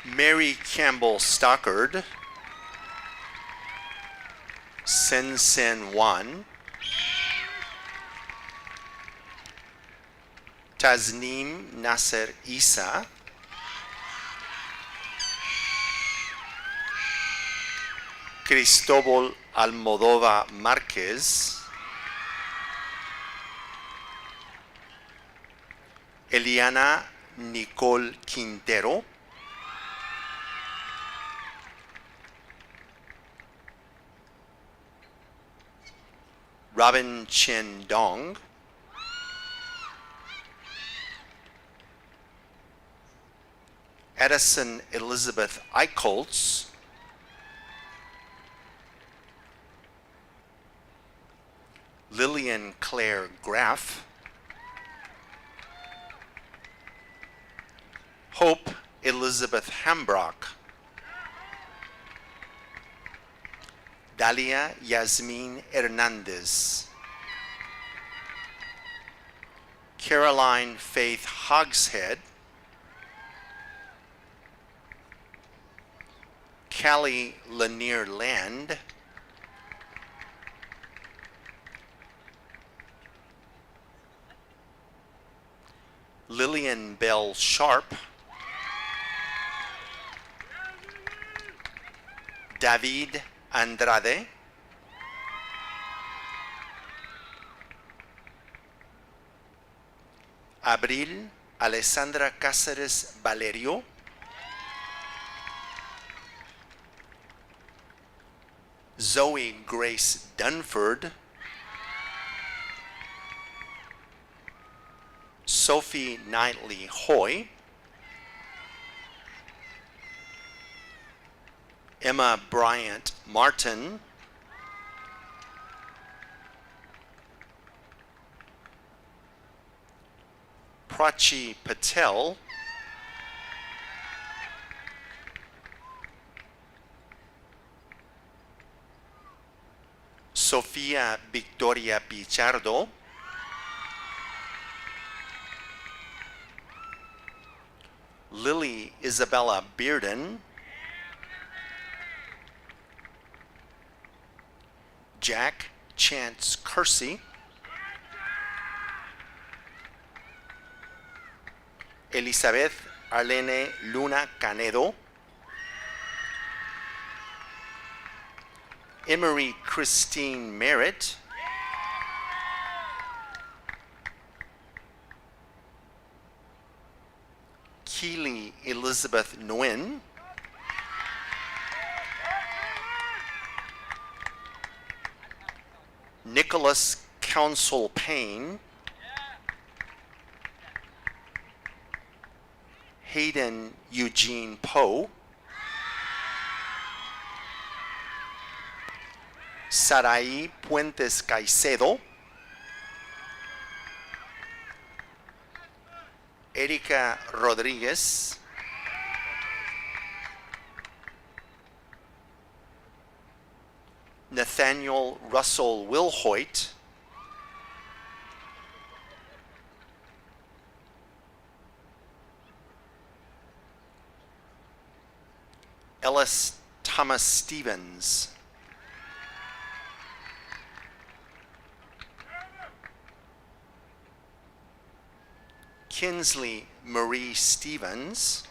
Speaker 15: Mary Campbell Stockard, Sen Juan, Tasnim Nasser Isa, Cristobal Almodóvar Márquez, Eliana Nicole Quintero, Robin Chin Dong, Edison Elizabeth Eichholz, Lillian Claire Graff, Hope Elizabeth Hambrock, Dalia Yasmin Hernandez, Caroline Faith Hogshead, Callie Lanier Land, Lillian Bell Sharp, David Andrade, Abril Alessandra Cáceres Valerio, Zoe Grace Dunford, Sophie Knightley Hoy, Emma Bryant Martin, Prachi Patel, Sofia Victoria Pichardo, Lily Isabella Bearden, Jack Chance Kersey, Elizabeth Arlene Luna Canedo, Emery Christine Merritt, Keely Elizabeth Nguyen, Nicholas Council Payne, Hayden Eugene Poe, Saraí Puentes Caicedo, Erika Rodríguez, Nathaniel Russell Wilhoit, Ellis Thomas Stevens, Kinsley Marie Stevens,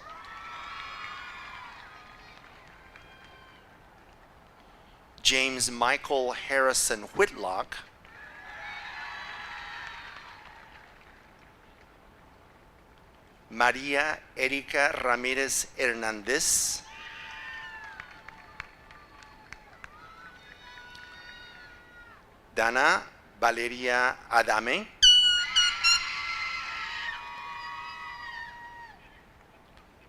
Speaker 15: James Michael Harrison Whitlock, María Erika Ramírez Hernández, Dana Valeria Adame,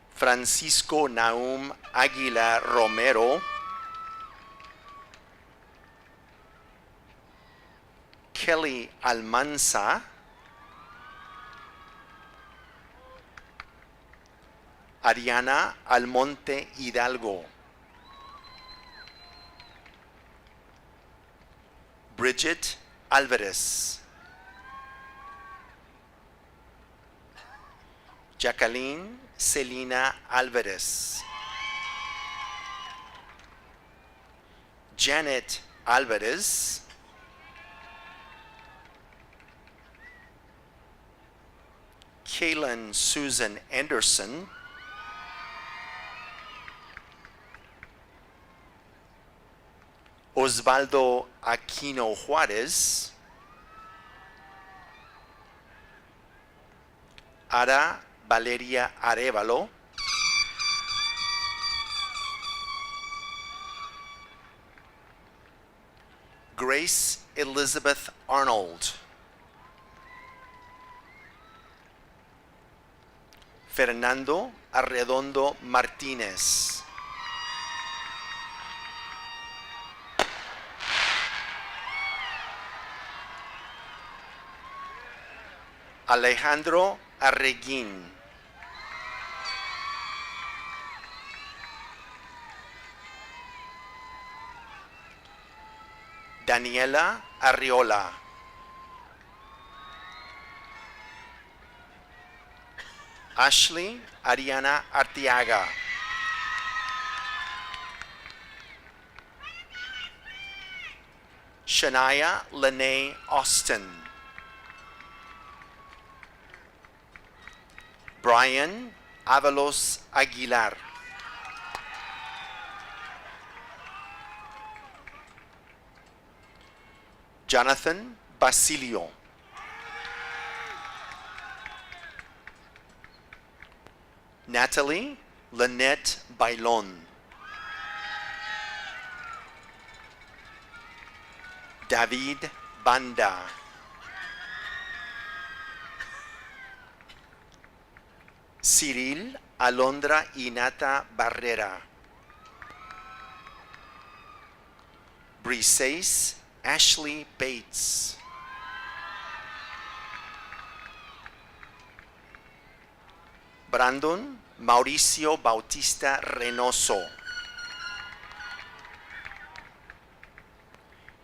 Speaker 15: Francisco Naum Águila Romero, Kelly Almanza, Ariana Almonte Hidalgo, Bridget Alvarez, Jacqueline Celina Alvarez, Janet Alvarez, Kaylin Susan Anderson, Osvaldo Aquino Juárez, Ara Valeria Arevalo, Grace Elizabeth Arnold. Fernando Arredondo Martínez. Alejandro Arreguín. Daniela Arriola. Ashley Ariana Artiaga. Shania Lene Austin. Brian Avalos Aguilar. Jonathan Basilio. Natalie Lynette Bailon. David Banda. Cyril Alondra Inata Barrera. Briseis Ashley Bates. Brandon Mauricio Bautista Reynoso.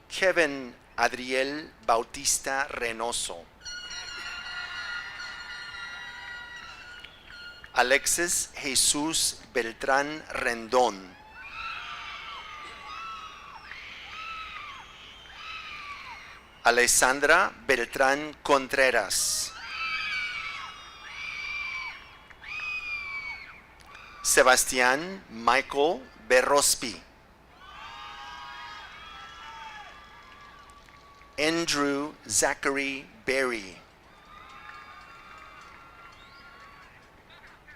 Speaker 15: Kevin Adriel Bautista Reynoso. Alexis Jesus Beltrán Rendón. Alessandra Beltrán Contreras. Sebastián Michael Berrospi. Andrew Zachary Berry.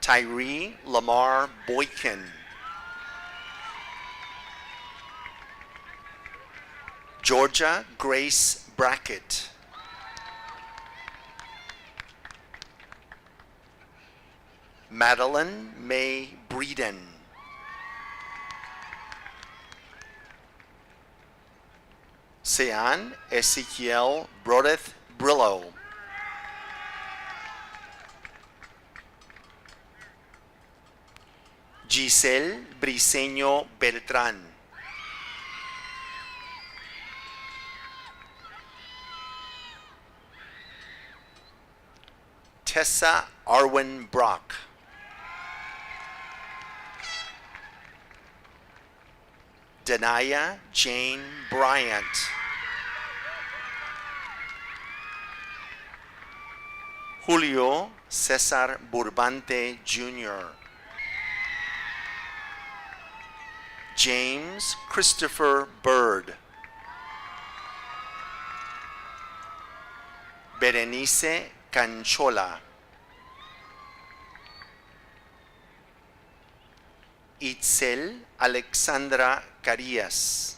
Speaker 15: Tyree Lamar Boykin. Georgia Grace Brackett. Madeline May Breeden. Sean Ezekiel Brodeth Brillo. Giselle Briceño Beltrán. Tessa Arwen Brock. Denaya Jane Bryant. Julio Cesar Burbante Jr. James Christopher Bird. Berenice Canchola. Itzel Alexandra Carías.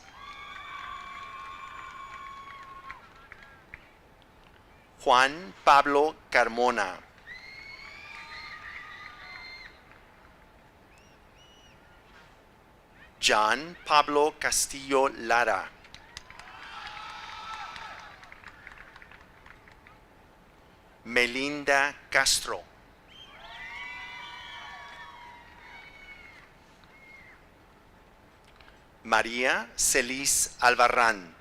Speaker 15: Juan Pablo Carmona. John Pablo Castillo Lara. Melinda Castro. María Celis Albarrán.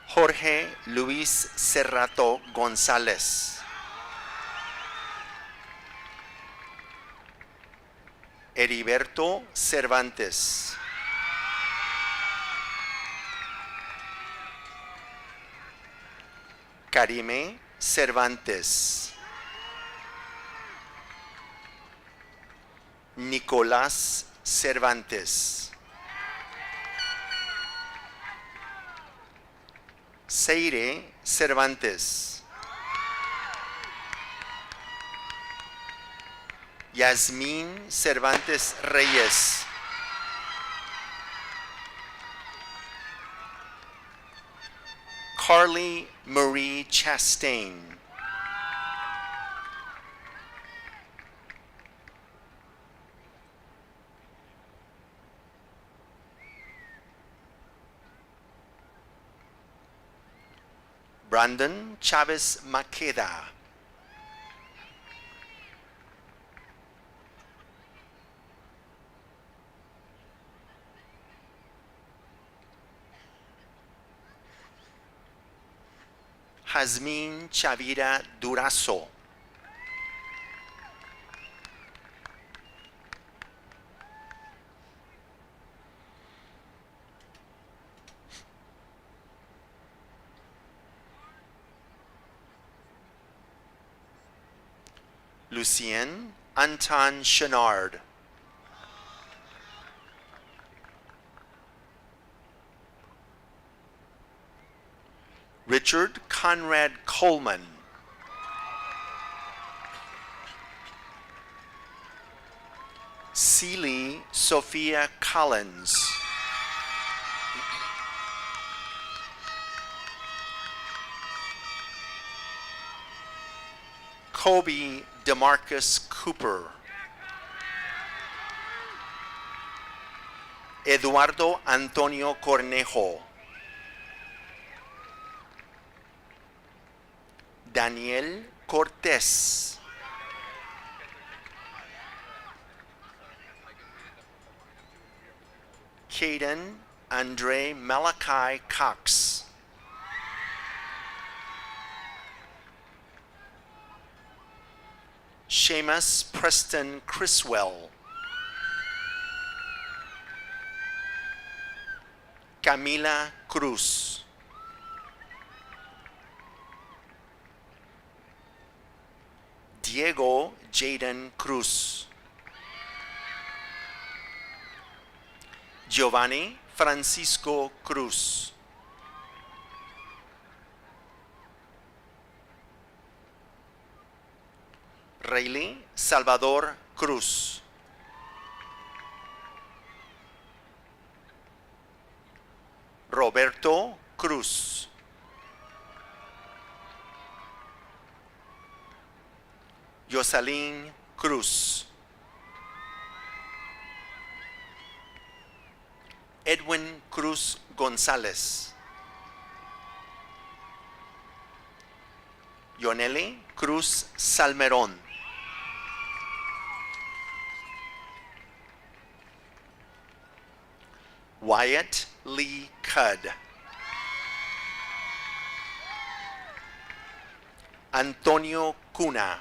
Speaker 15: Jorge Luis Cerrato González. Heriberto Cervantes. Karime Cervantes. Nicolás Cervantes. Seire Cervantes. Yasmín Cervantes Reyes. Carly Marie Chastain. Brandon Chavez Maqueda. Jazmín Chavira Durazo. Lucien Anton Chenard. Richard Conrad Coleman. Celie Sophia Collins. Kobe DeMarcus Cooper. Eduardo Antonio Cornejo. Daniel Cortés. Caden Andre Malachi Cox. Seamus Preston Criswell. Camila Cruz. Diego Jaden Cruz. Giovanni Francisco Cruz. Rayleigh Salvador Cruz. Roberto Cruz. Yosalín Cruz. Edwin Cruz González. Yoneli Cruz Salmerón. Wyatt Lee Cudd. Antonio Cuna.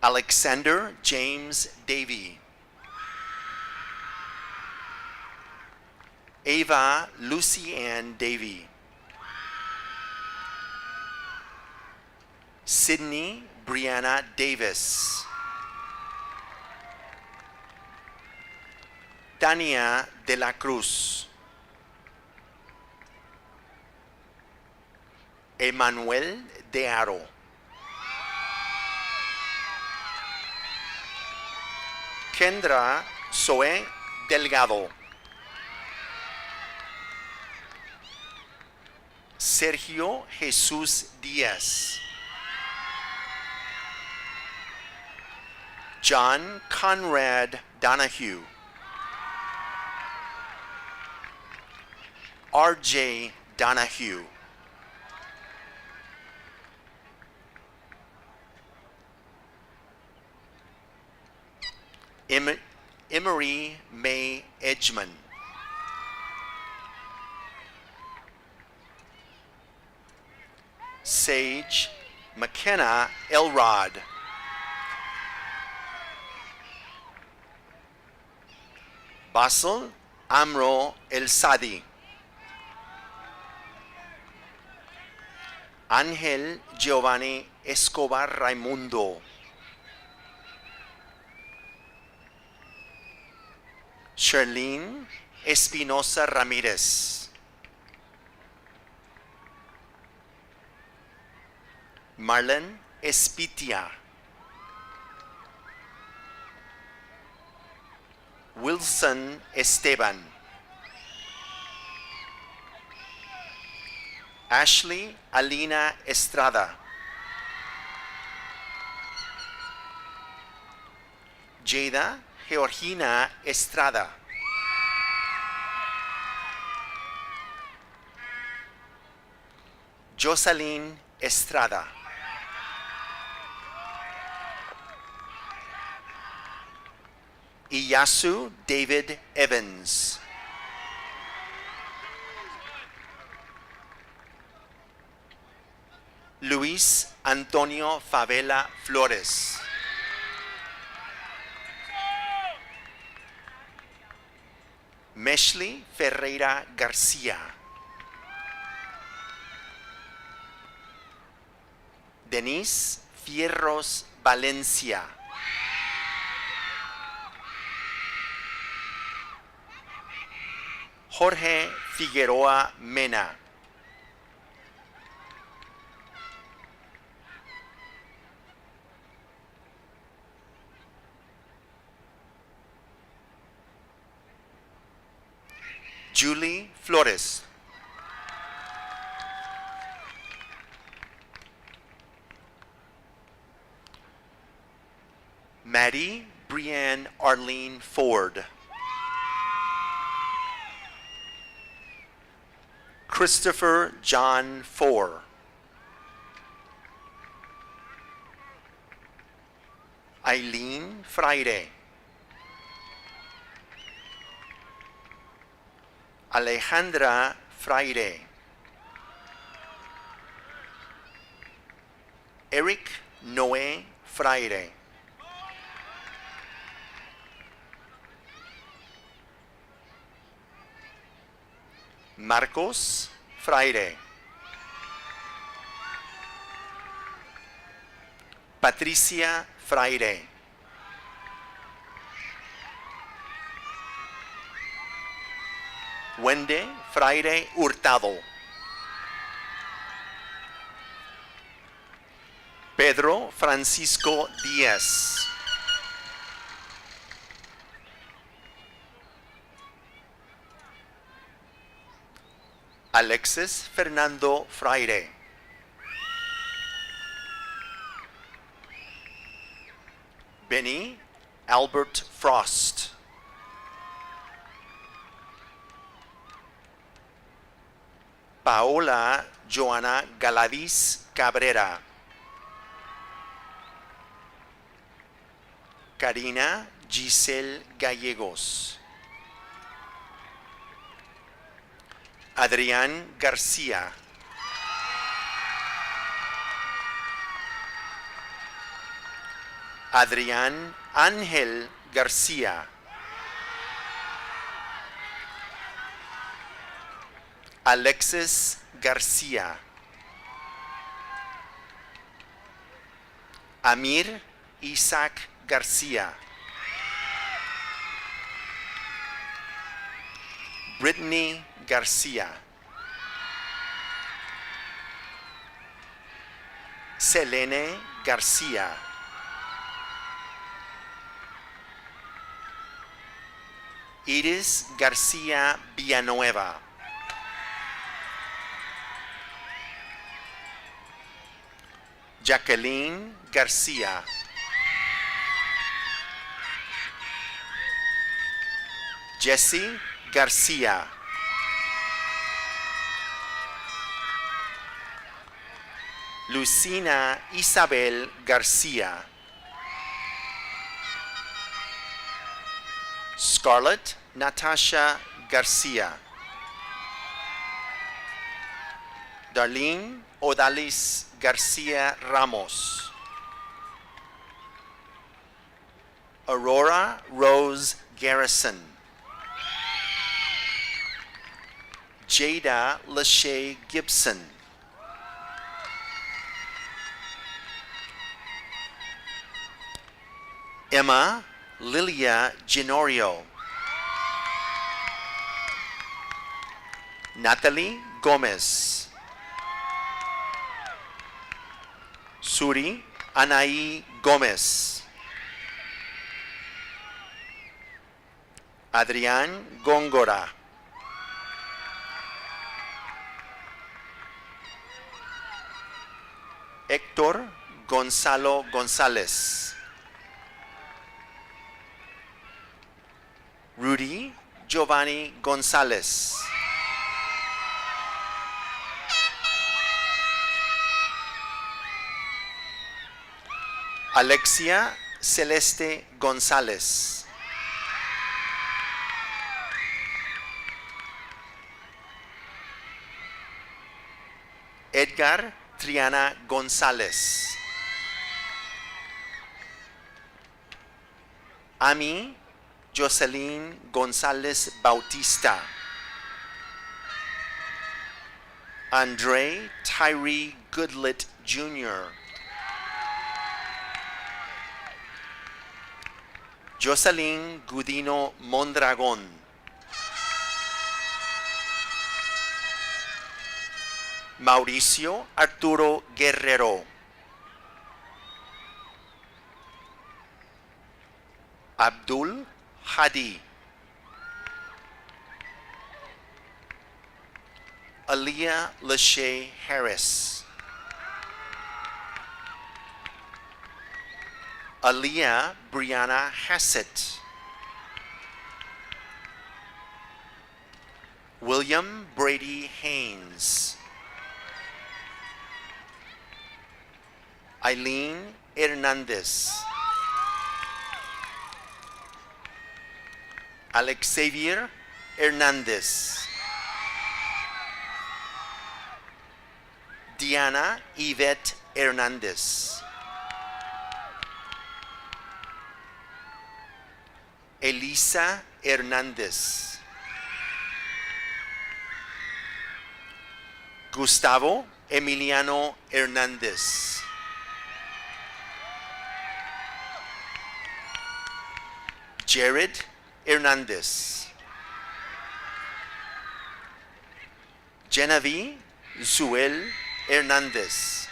Speaker 15: Alexander James Davey. Ava Lucy Ann Davey. Sydney Brianna Davis. Tania de la Cruz. Emanuel de Aro. Kendra Zoe Delgado. Sergio Jesús Díaz. John Conrad Donahue. R.J. Donahue. Emery May Edgman. Sage McKenna Elrod. Basel Amro El Sadi. Ángel Giovanni Escobar Raimundo. Sherlene Espinosa Ramirez. Marlon Espitia. Wilson Esteban. Ashley Alina Estrada. Jada Georgina Estrada. Jocelyn Estrada. Iyasu David Evans. Luis Antonio Favela Flores. Meshley Ferreira Garcia. Denise Fierros Valencia. Jorge Figueroa Mena. Julie Flores. Maddie Brianne Arlene Ford. Christopher John Four. Eileen Friday. Alejandra Friday. Eric Noé Friday. Marcos Friday. Patricia Friday. Wendy Friday Hurtado. Pedro Francisco Díaz. Alexis Fernando Friday. Benny Albert Frost. Paola Joana Galaviz Cabrera. Karina Giselle Gallegos. Adrián García. Adrián Ángel García. Alexis García. Amir Isaac García. Brittany García. Selene García. Iris García Villanueva. Jacqueline García. Jessie García. Lucina Isabel García. Scarlett Natasha García. Darlene Odalis García Ramos. Aurora Rose Garrison. Jada Lachey Gibson. Emma Lilia Genorio. Natalie Gomez. Suri Anaí Gómez. Adrián Góngora. Héctor Gonzalo González. Rudy Giovanni González. Alexia Celeste González. Edgar Triana González. Ami Jocelyn González Bautista. Andre Tyree Goodlet Jr. Jocelyn Gudino Mondragón. Mauricio Arturo Guerrero. Abdul Hadi. Aaliyah Lachey Harris. Aaliyah Brianna Hassett. William Brady Haynes. Eileen Hernandez. Alex Xavier Hernandez. Diana Yvette Hernandez. Elisa Hernandez. Gustavo Emiliano Hernandez. Jared Hernandez. Genevieve Zuel Hernandez.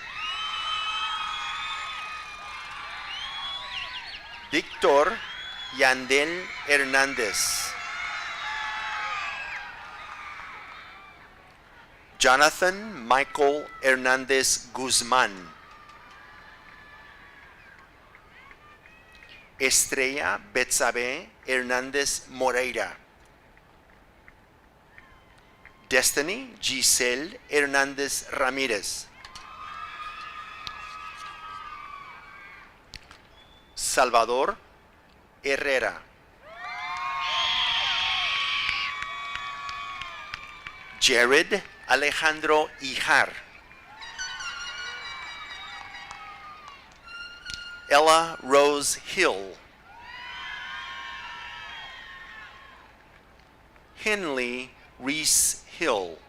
Speaker 15: Victor Yandel Hernandez. Jonathan Michael Hernandez Guzmán. Estrella Betsabe Hernandez Moreira. Destiny Giselle Hernandez Ramírez. Salvador Herrera. Jared Alejandro Ijar. Ella Rose Hill. Henley Reese Hill.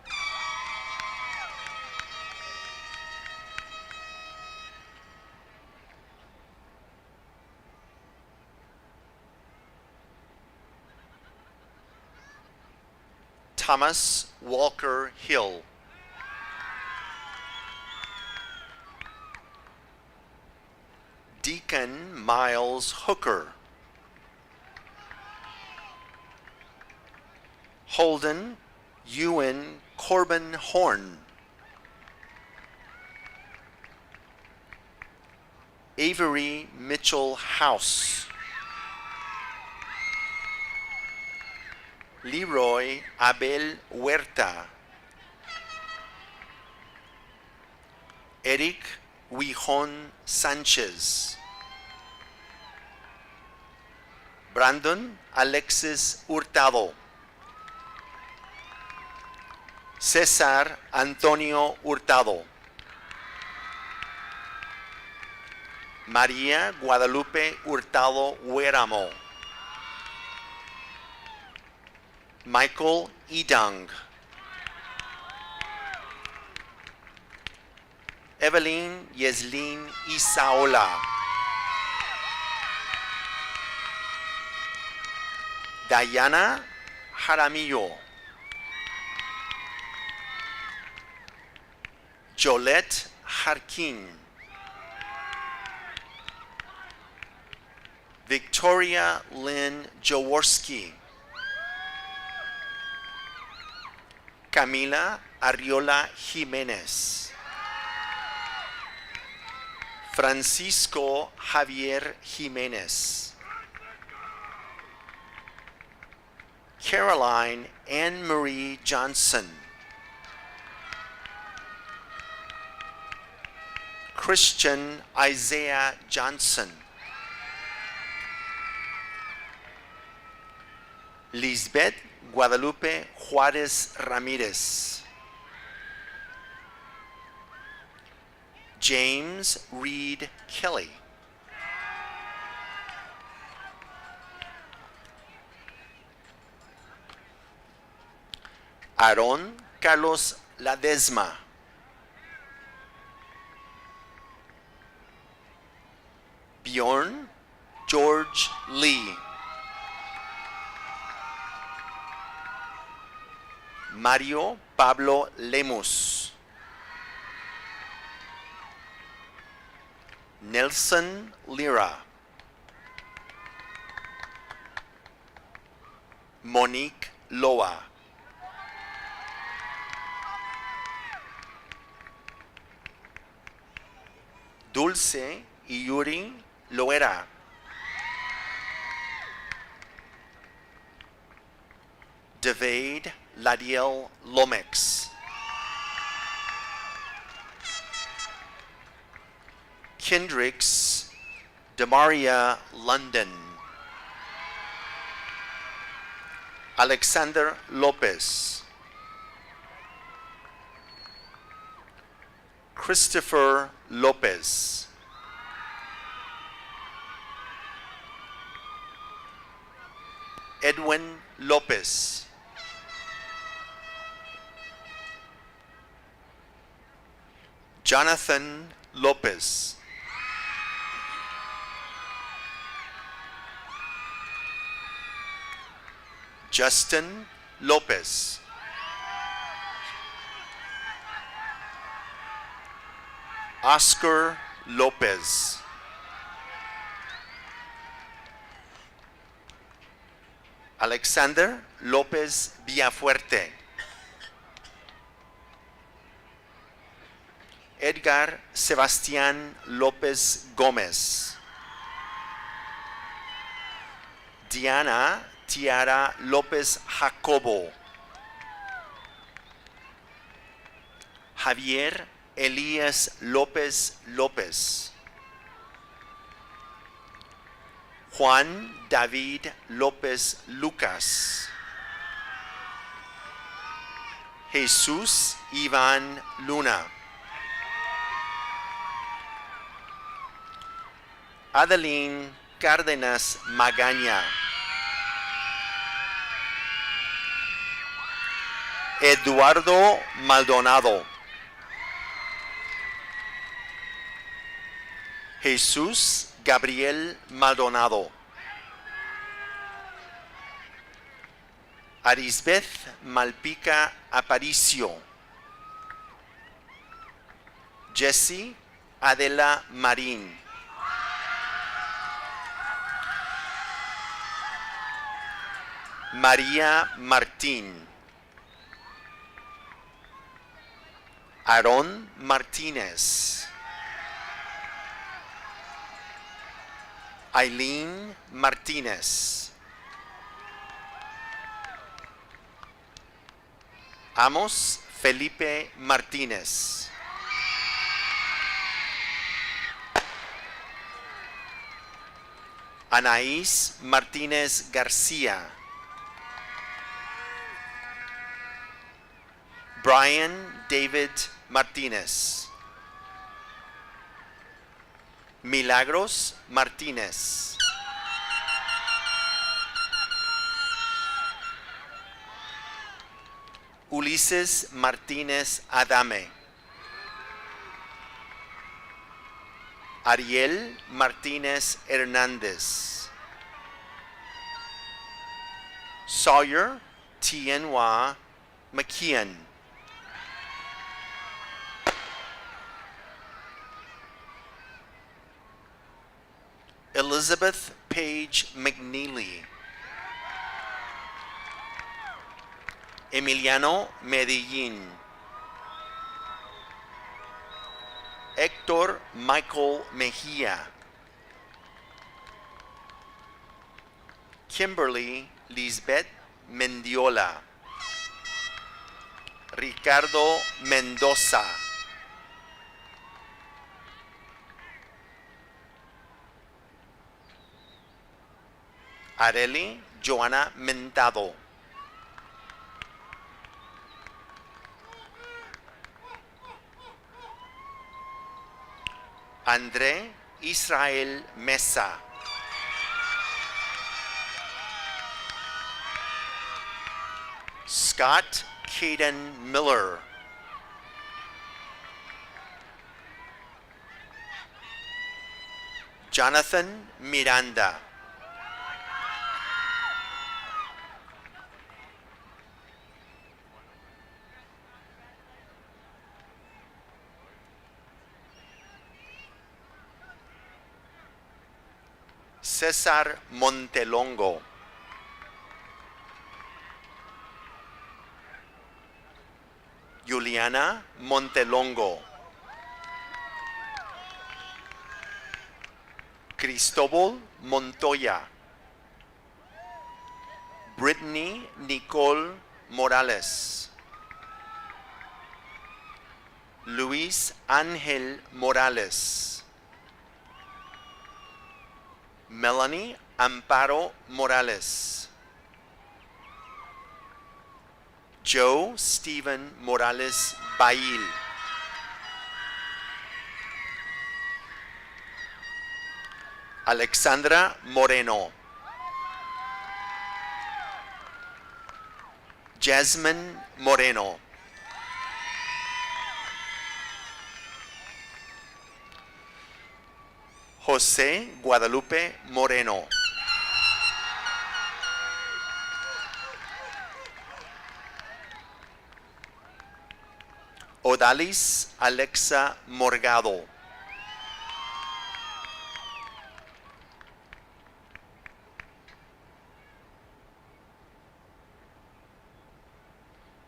Speaker 15: Thomas Walker Hill. Deacon Miles Hooker. Holden Ewan Corbin Horn. Avery Mitchell House. Leroy Abel Huerta. Eric Huijon Sanchez. Brandon Alexis Hurtado. César Antonio Hurtado. María Guadalupe Hurtado Huéramo. Michael Edang. Evelyn Yeslin Isaola. Diana Jaramillo. Jolette Harkin. Victoria Lynn Jaworski. Camila Arriola Jimenez. Francisco Javier Jimenez. Caroline Anne Marie Johnson. Christian Isaiah Johnson. Lisbeth Guadalupe Juárez Ramírez. James Reed Kelly. Aaron Carlos Ladesma. Bjorn George Lee. Mario Pablo Lemus. Nelson Lira. Monique Loa. Dulce y Yuri Loera. David Ladiel Lomex. Kendricks Demaria London. Alexander Lopez. Christopher Lopez. Edwin Lopez. Jonathan Lopez. Justin Lopez. Oscar Lopez. Alexander Lopez Villafuerte. Edgar Sebastián López Gómez. Diana Tiara López Jacobo. Javier Elías López López. Juan David López Lucas. Jesús Iván Luna. Adeline Cárdenas Magaña. Eduardo Maldonado. Jesús Gabriel Maldonado. Arisbeth Malpica Aparicio. Jessie Adela Marín. María Martín. Aarón Martínez. Aileen Martínez. Amos Felipe Martínez. Anaís Martínez García. Brian David Martínez. Milagros Martínez. Ulises Martínez Adame. Ariel Martínez Hernández. Sawyer Tienwa McKeon. Elizabeth Page McNeely. Emiliano Medellín. Héctor Michael Mejía. Kimberly Lisbeth Mendiola. Ricardo Mendoza. Areli Joana Mentado. André Israel Mesa. Scott Caden Miller. Jonathan Miranda. César Montelongo. Juliana Montelongo. Cristóbal Montoya. Brittany Nicole Morales. Luis Ángel Morales. Melanie Amparo Morales. Joe Stephen Morales Bail. Alexandra Moreno. Jasmine Moreno. José Guadalupe Moreno. Odalis Alexa Morgado.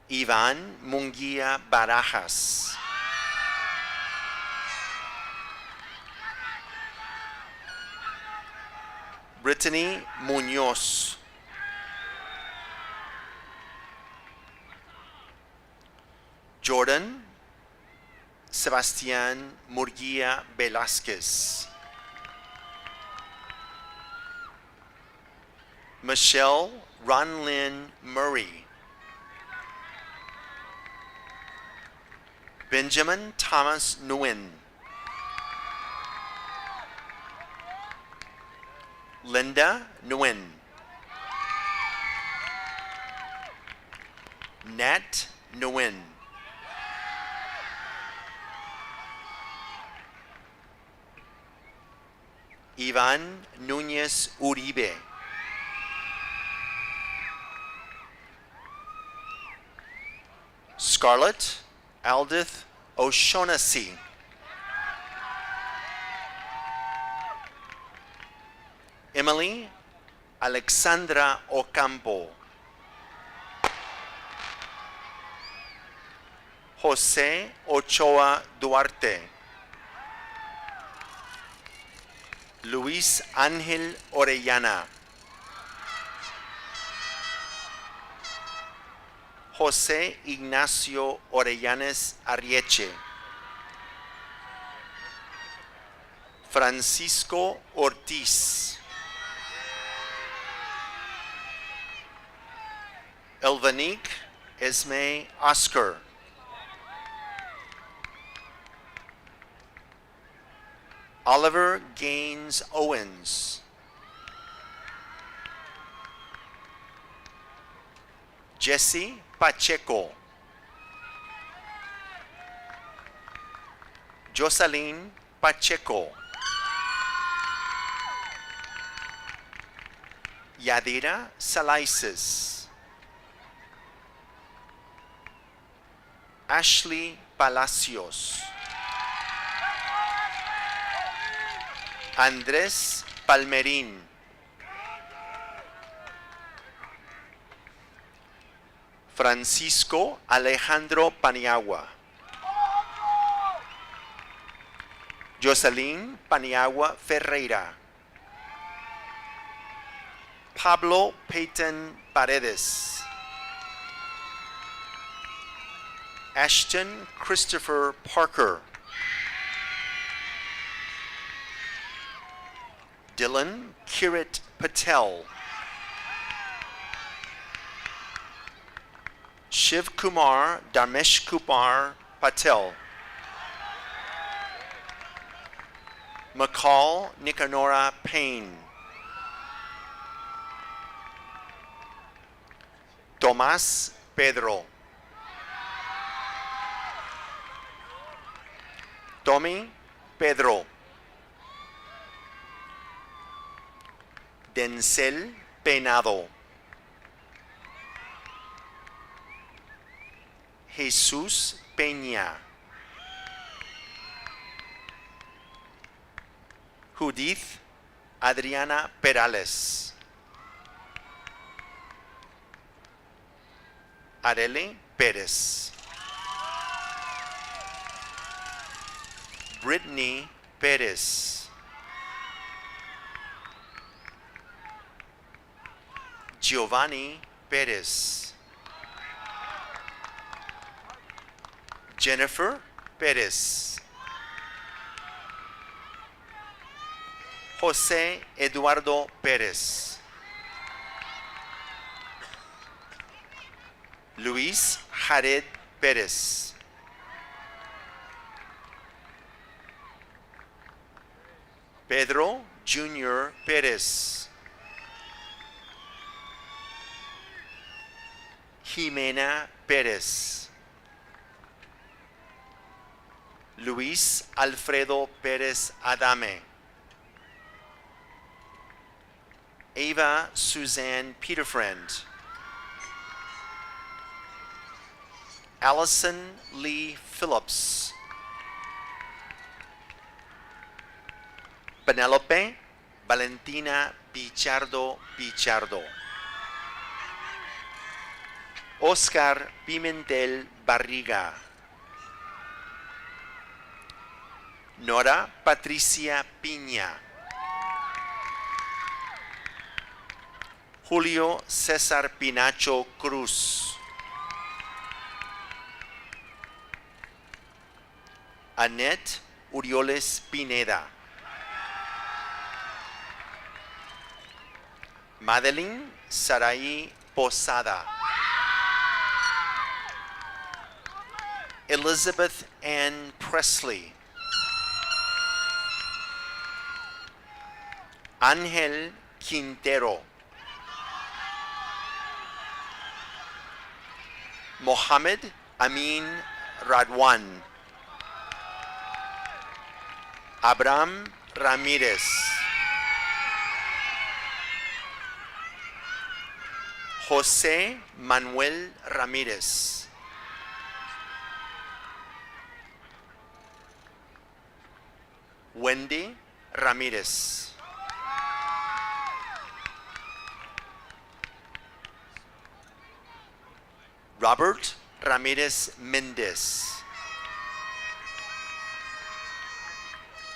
Speaker 15: Iván Munguía Barajas. Brittany Muñoz. Jordan Sebastián Murguía Velázquez. Michelle Ronlyn Murray. Benjamin Thomas Nguyen. Linda Nguyen. Nat Nguyen. Iván Núñez Uribe. Scarlett Aldith O'Shaughnessy. Emily Alexandra Ocampo. José Ochoa Duarte. Luis Ángel Orellana. José Ignacio Orellanes Arrieche. Francisco Ortiz. Elvanique Esme Oscar. Oliver Gaines Owens. Jesse Pacheco. Jocelyn Pacheco. Yadira Salaices. Ashley Palacios. Andrés Palmerín. Francisco Alejandro Paniagua. Jocelyn Paniagua Ferreira. Pablo Peyton Paredes. Ashton Christopher Parker. Dylan Kirit Patel. Shiv Kumar Dharmesh Kumar Patel. McCall Nicanora Payne. Tomás Pedro. Tommy Pedro. Denzel Penado. Jesús Peña. Judith Adriana Perales. Arely Pérez. Brittany Pérez. Giovanni Pérez. Jennifer Pérez. José Eduardo Pérez. Luis Jared Pérez. Pedro Junior Pérez. Jimena Pérez. Luis Alfredo Pérez Adame. Ava Suzanne Peterfriend. Allison Lee Phillips. Penelope Valentina Pichardo Pichardo. Oscar Pimentel Barriga. Nora Patricia Piña. Julio César Pinacho Cruz. Annette Urioles Pineda. Madeline Sarai Posada. Elizabeth Ann Presley. Ángel Quintero. Mohammed Amin Radwan. Abraham Ramírez. José Manuel Ramírez. Wendy Ramírez. Robert Ramírez Méndez.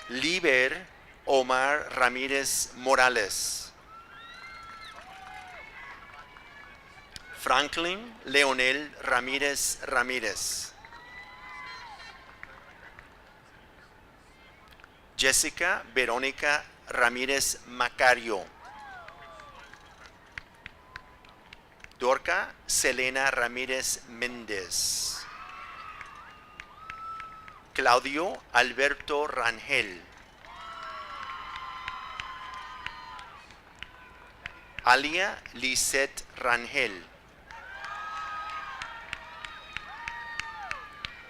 Speaker 15: Liber Omar Ramírez Morales. Franklin Leonel Ramírez Ramírez. Jessica Verónica Ramírez Macario. Dorca Selena Ramírez Méndez. Claudio Alberto Rangel. Alia Lisette Rangel.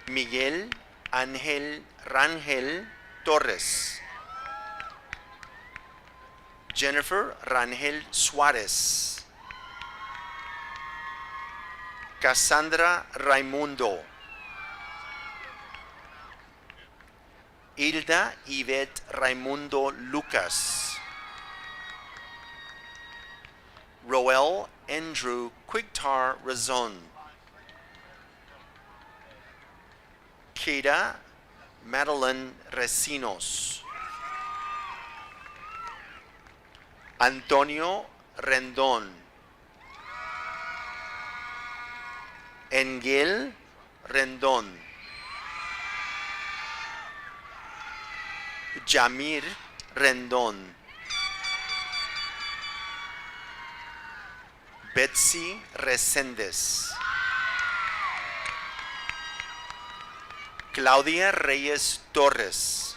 Speaker 15: Miguel Ángel Rangel Torres. Jennifer Rangel Suárez. Cassandra Raimundo. Hilda Yvette Raimundo Lucas. Roel Andrew Quigtar Razon. Keda Madeline Recinos. Antonio Rendón. Engel Rendón. Jamir Rendón. Betsy Reséndez. Claudia Reyes Torres.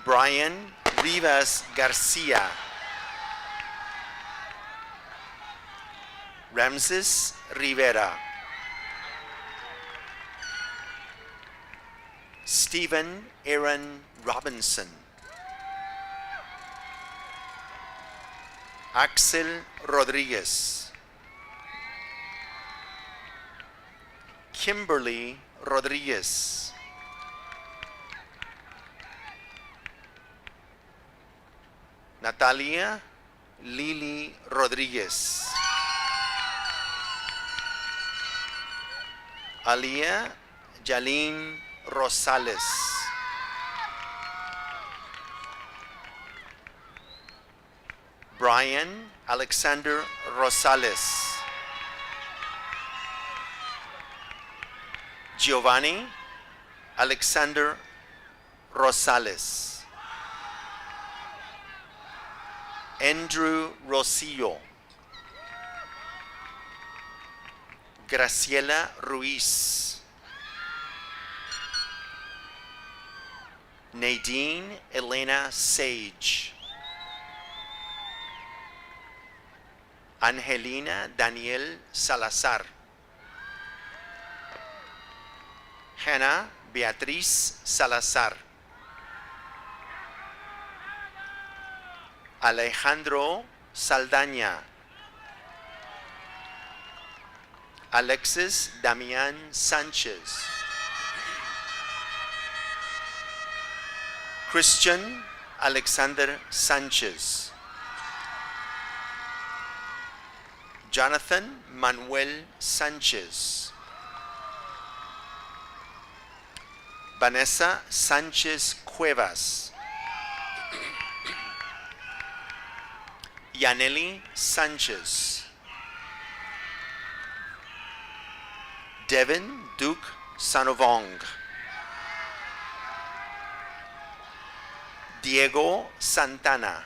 Speaker 15: Brian Rivas García. Ramses Rivera. Stephen Aaron Robinson. Axel Rodriguez. Kimberly Rodriguez. Natalia Lili Rodriguez. Alia Jalín Rosales. Brian Alexander Rosales. Giovanni Alexander Rosales. Andrew Rosillo. Graciela Ruiz. Nadine Elena Sage. Angelina Daniel Salazar. Hannah Beatriz Salazar. Alejandro Saldaña. Alexis Damián Sánchez. Christian Alexander Sánchez. Jonathan Manuel Sánchez. Vanessa Sánchez Cuevas. Yaneli Sánchez. Devin Duke Sanovong. Diego Santana.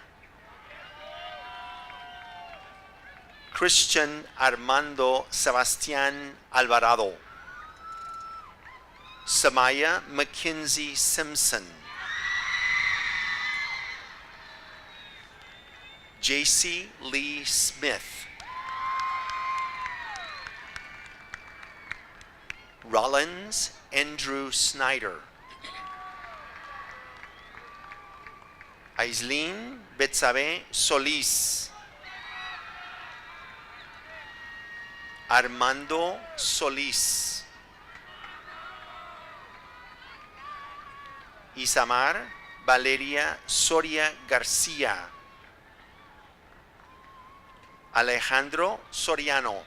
Speaker 15: Christian Armando Sebastián Alvarado. Samaya Mackenzie Simpson. JC Lee Smith. Rollins Andrew Snyder. Aislinn Betsabe Solís. Armando Solís. Isamar Valeria Soria García. Alejandro Soriano.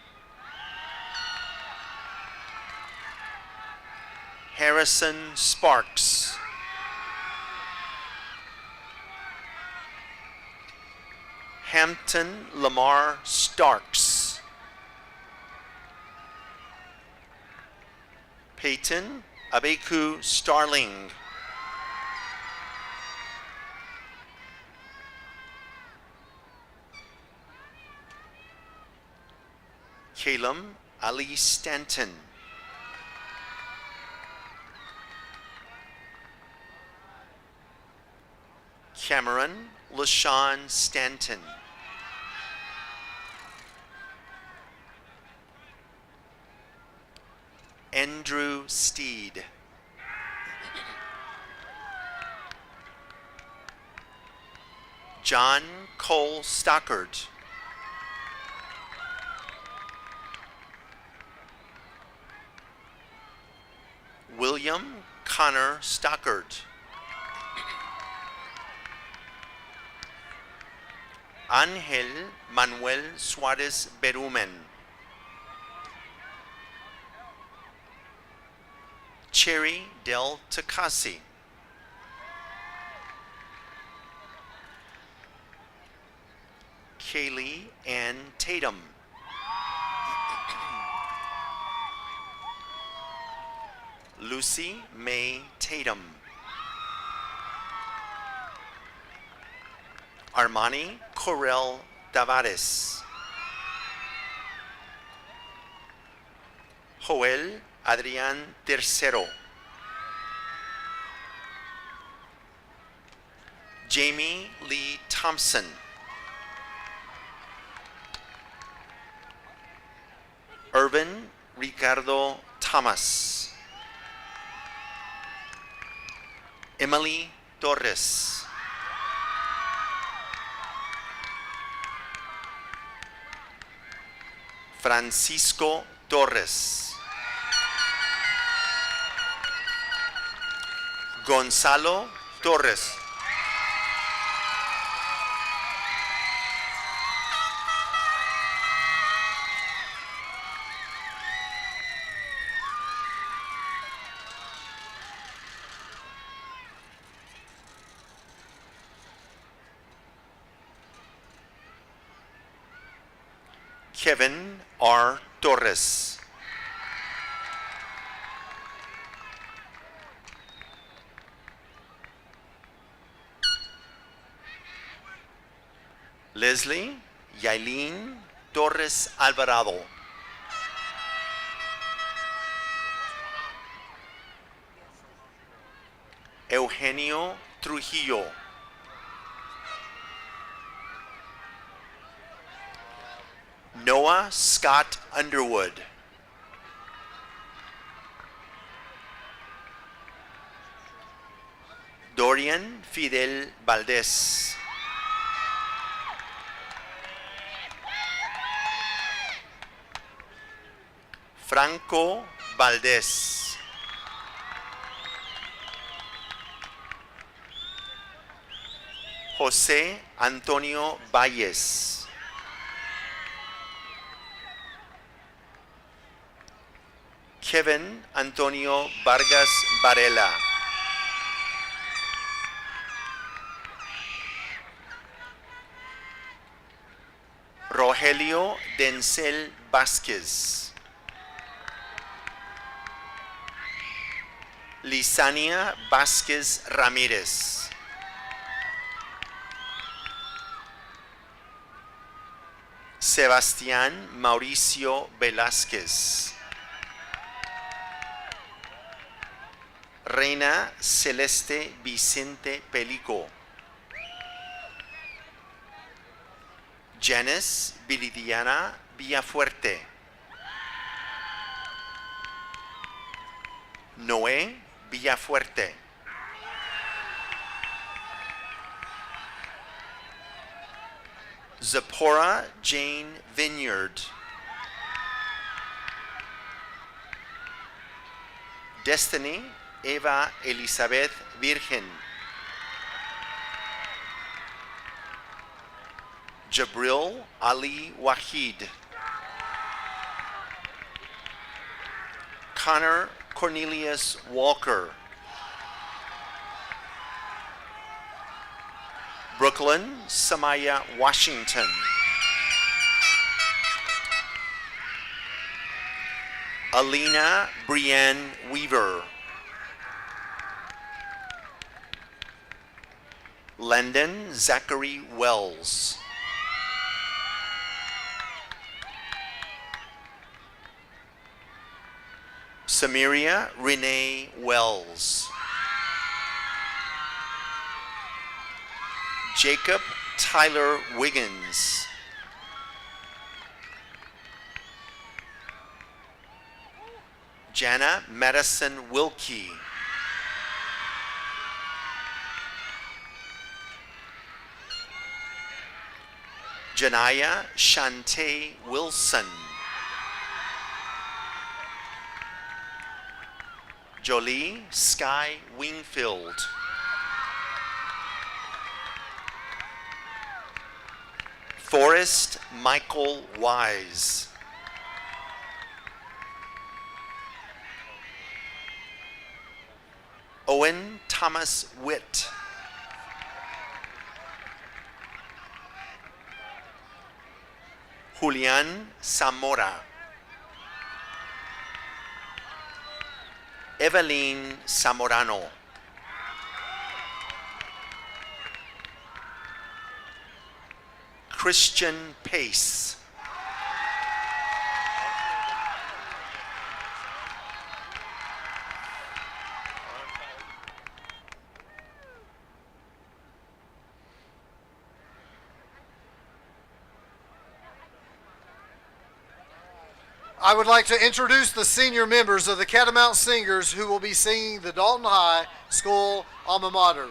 Speaker 15: Harrison Sparks. Hampton Lamar Starks. Peyton Abeku Starling. Calum Ali Stanton. Cameron LaShawn Stanton. Andrew Steed. John Cole Stockard. William Connor Stockard. Ángel Manuel Suárez Berumen. Cherry Del Tacasi. Kaylee Ann Tatum. Lucy May Tatum. Armani Corel Tavares. Joel Adrián Tercero. Jamie Lee Thompson. Irvin Ricardo Thomas. Emily Torres. Francisco Torres. Gonzalo Torres. Kevin R. Torres. Leslie Yailin Torres Alvarado. Eugenio Trujillo. Noah Scott Underwood. Dorian Fidel Valdez. Franco Valdez. José Antonio Valles. Kevin Antonio Vargas Varela. Rogelio Denzel Vázquez. Lisania Vázquez Ramírez. Sebastián Mauricio Velázquez. Reina Celeste Vicente Pelico. Janice Viridiana Villafuerte. Noé Villafuerte. Zipporah Jane Vineyard. Destiny Eva Elizabeth Virgen. Jabril Ali Wahid. Connor Cornelius Walker. Brooklyn Samaya Washington. Alina Brienne Weaver. Landon Zachary Wells. Samiria Renee Wells. Jacob Tyler Wiggins. Jana Madison Wilkie. Janaya Shante Wilson. Jolie Sky Wingfield. Forrest Michael Wise. Owen Thomas Witt. Julian Zamora. Evelyn Zamorano. Christian Pace.
Speaker 2: I would like to introduce the senior members of the Catamount Singers who will be singing the Dalton High School alma mater.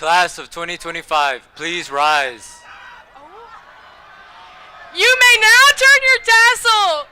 Speaker 6: Class of 2025, please rise.
Speaker 5: You may now turn your tassel.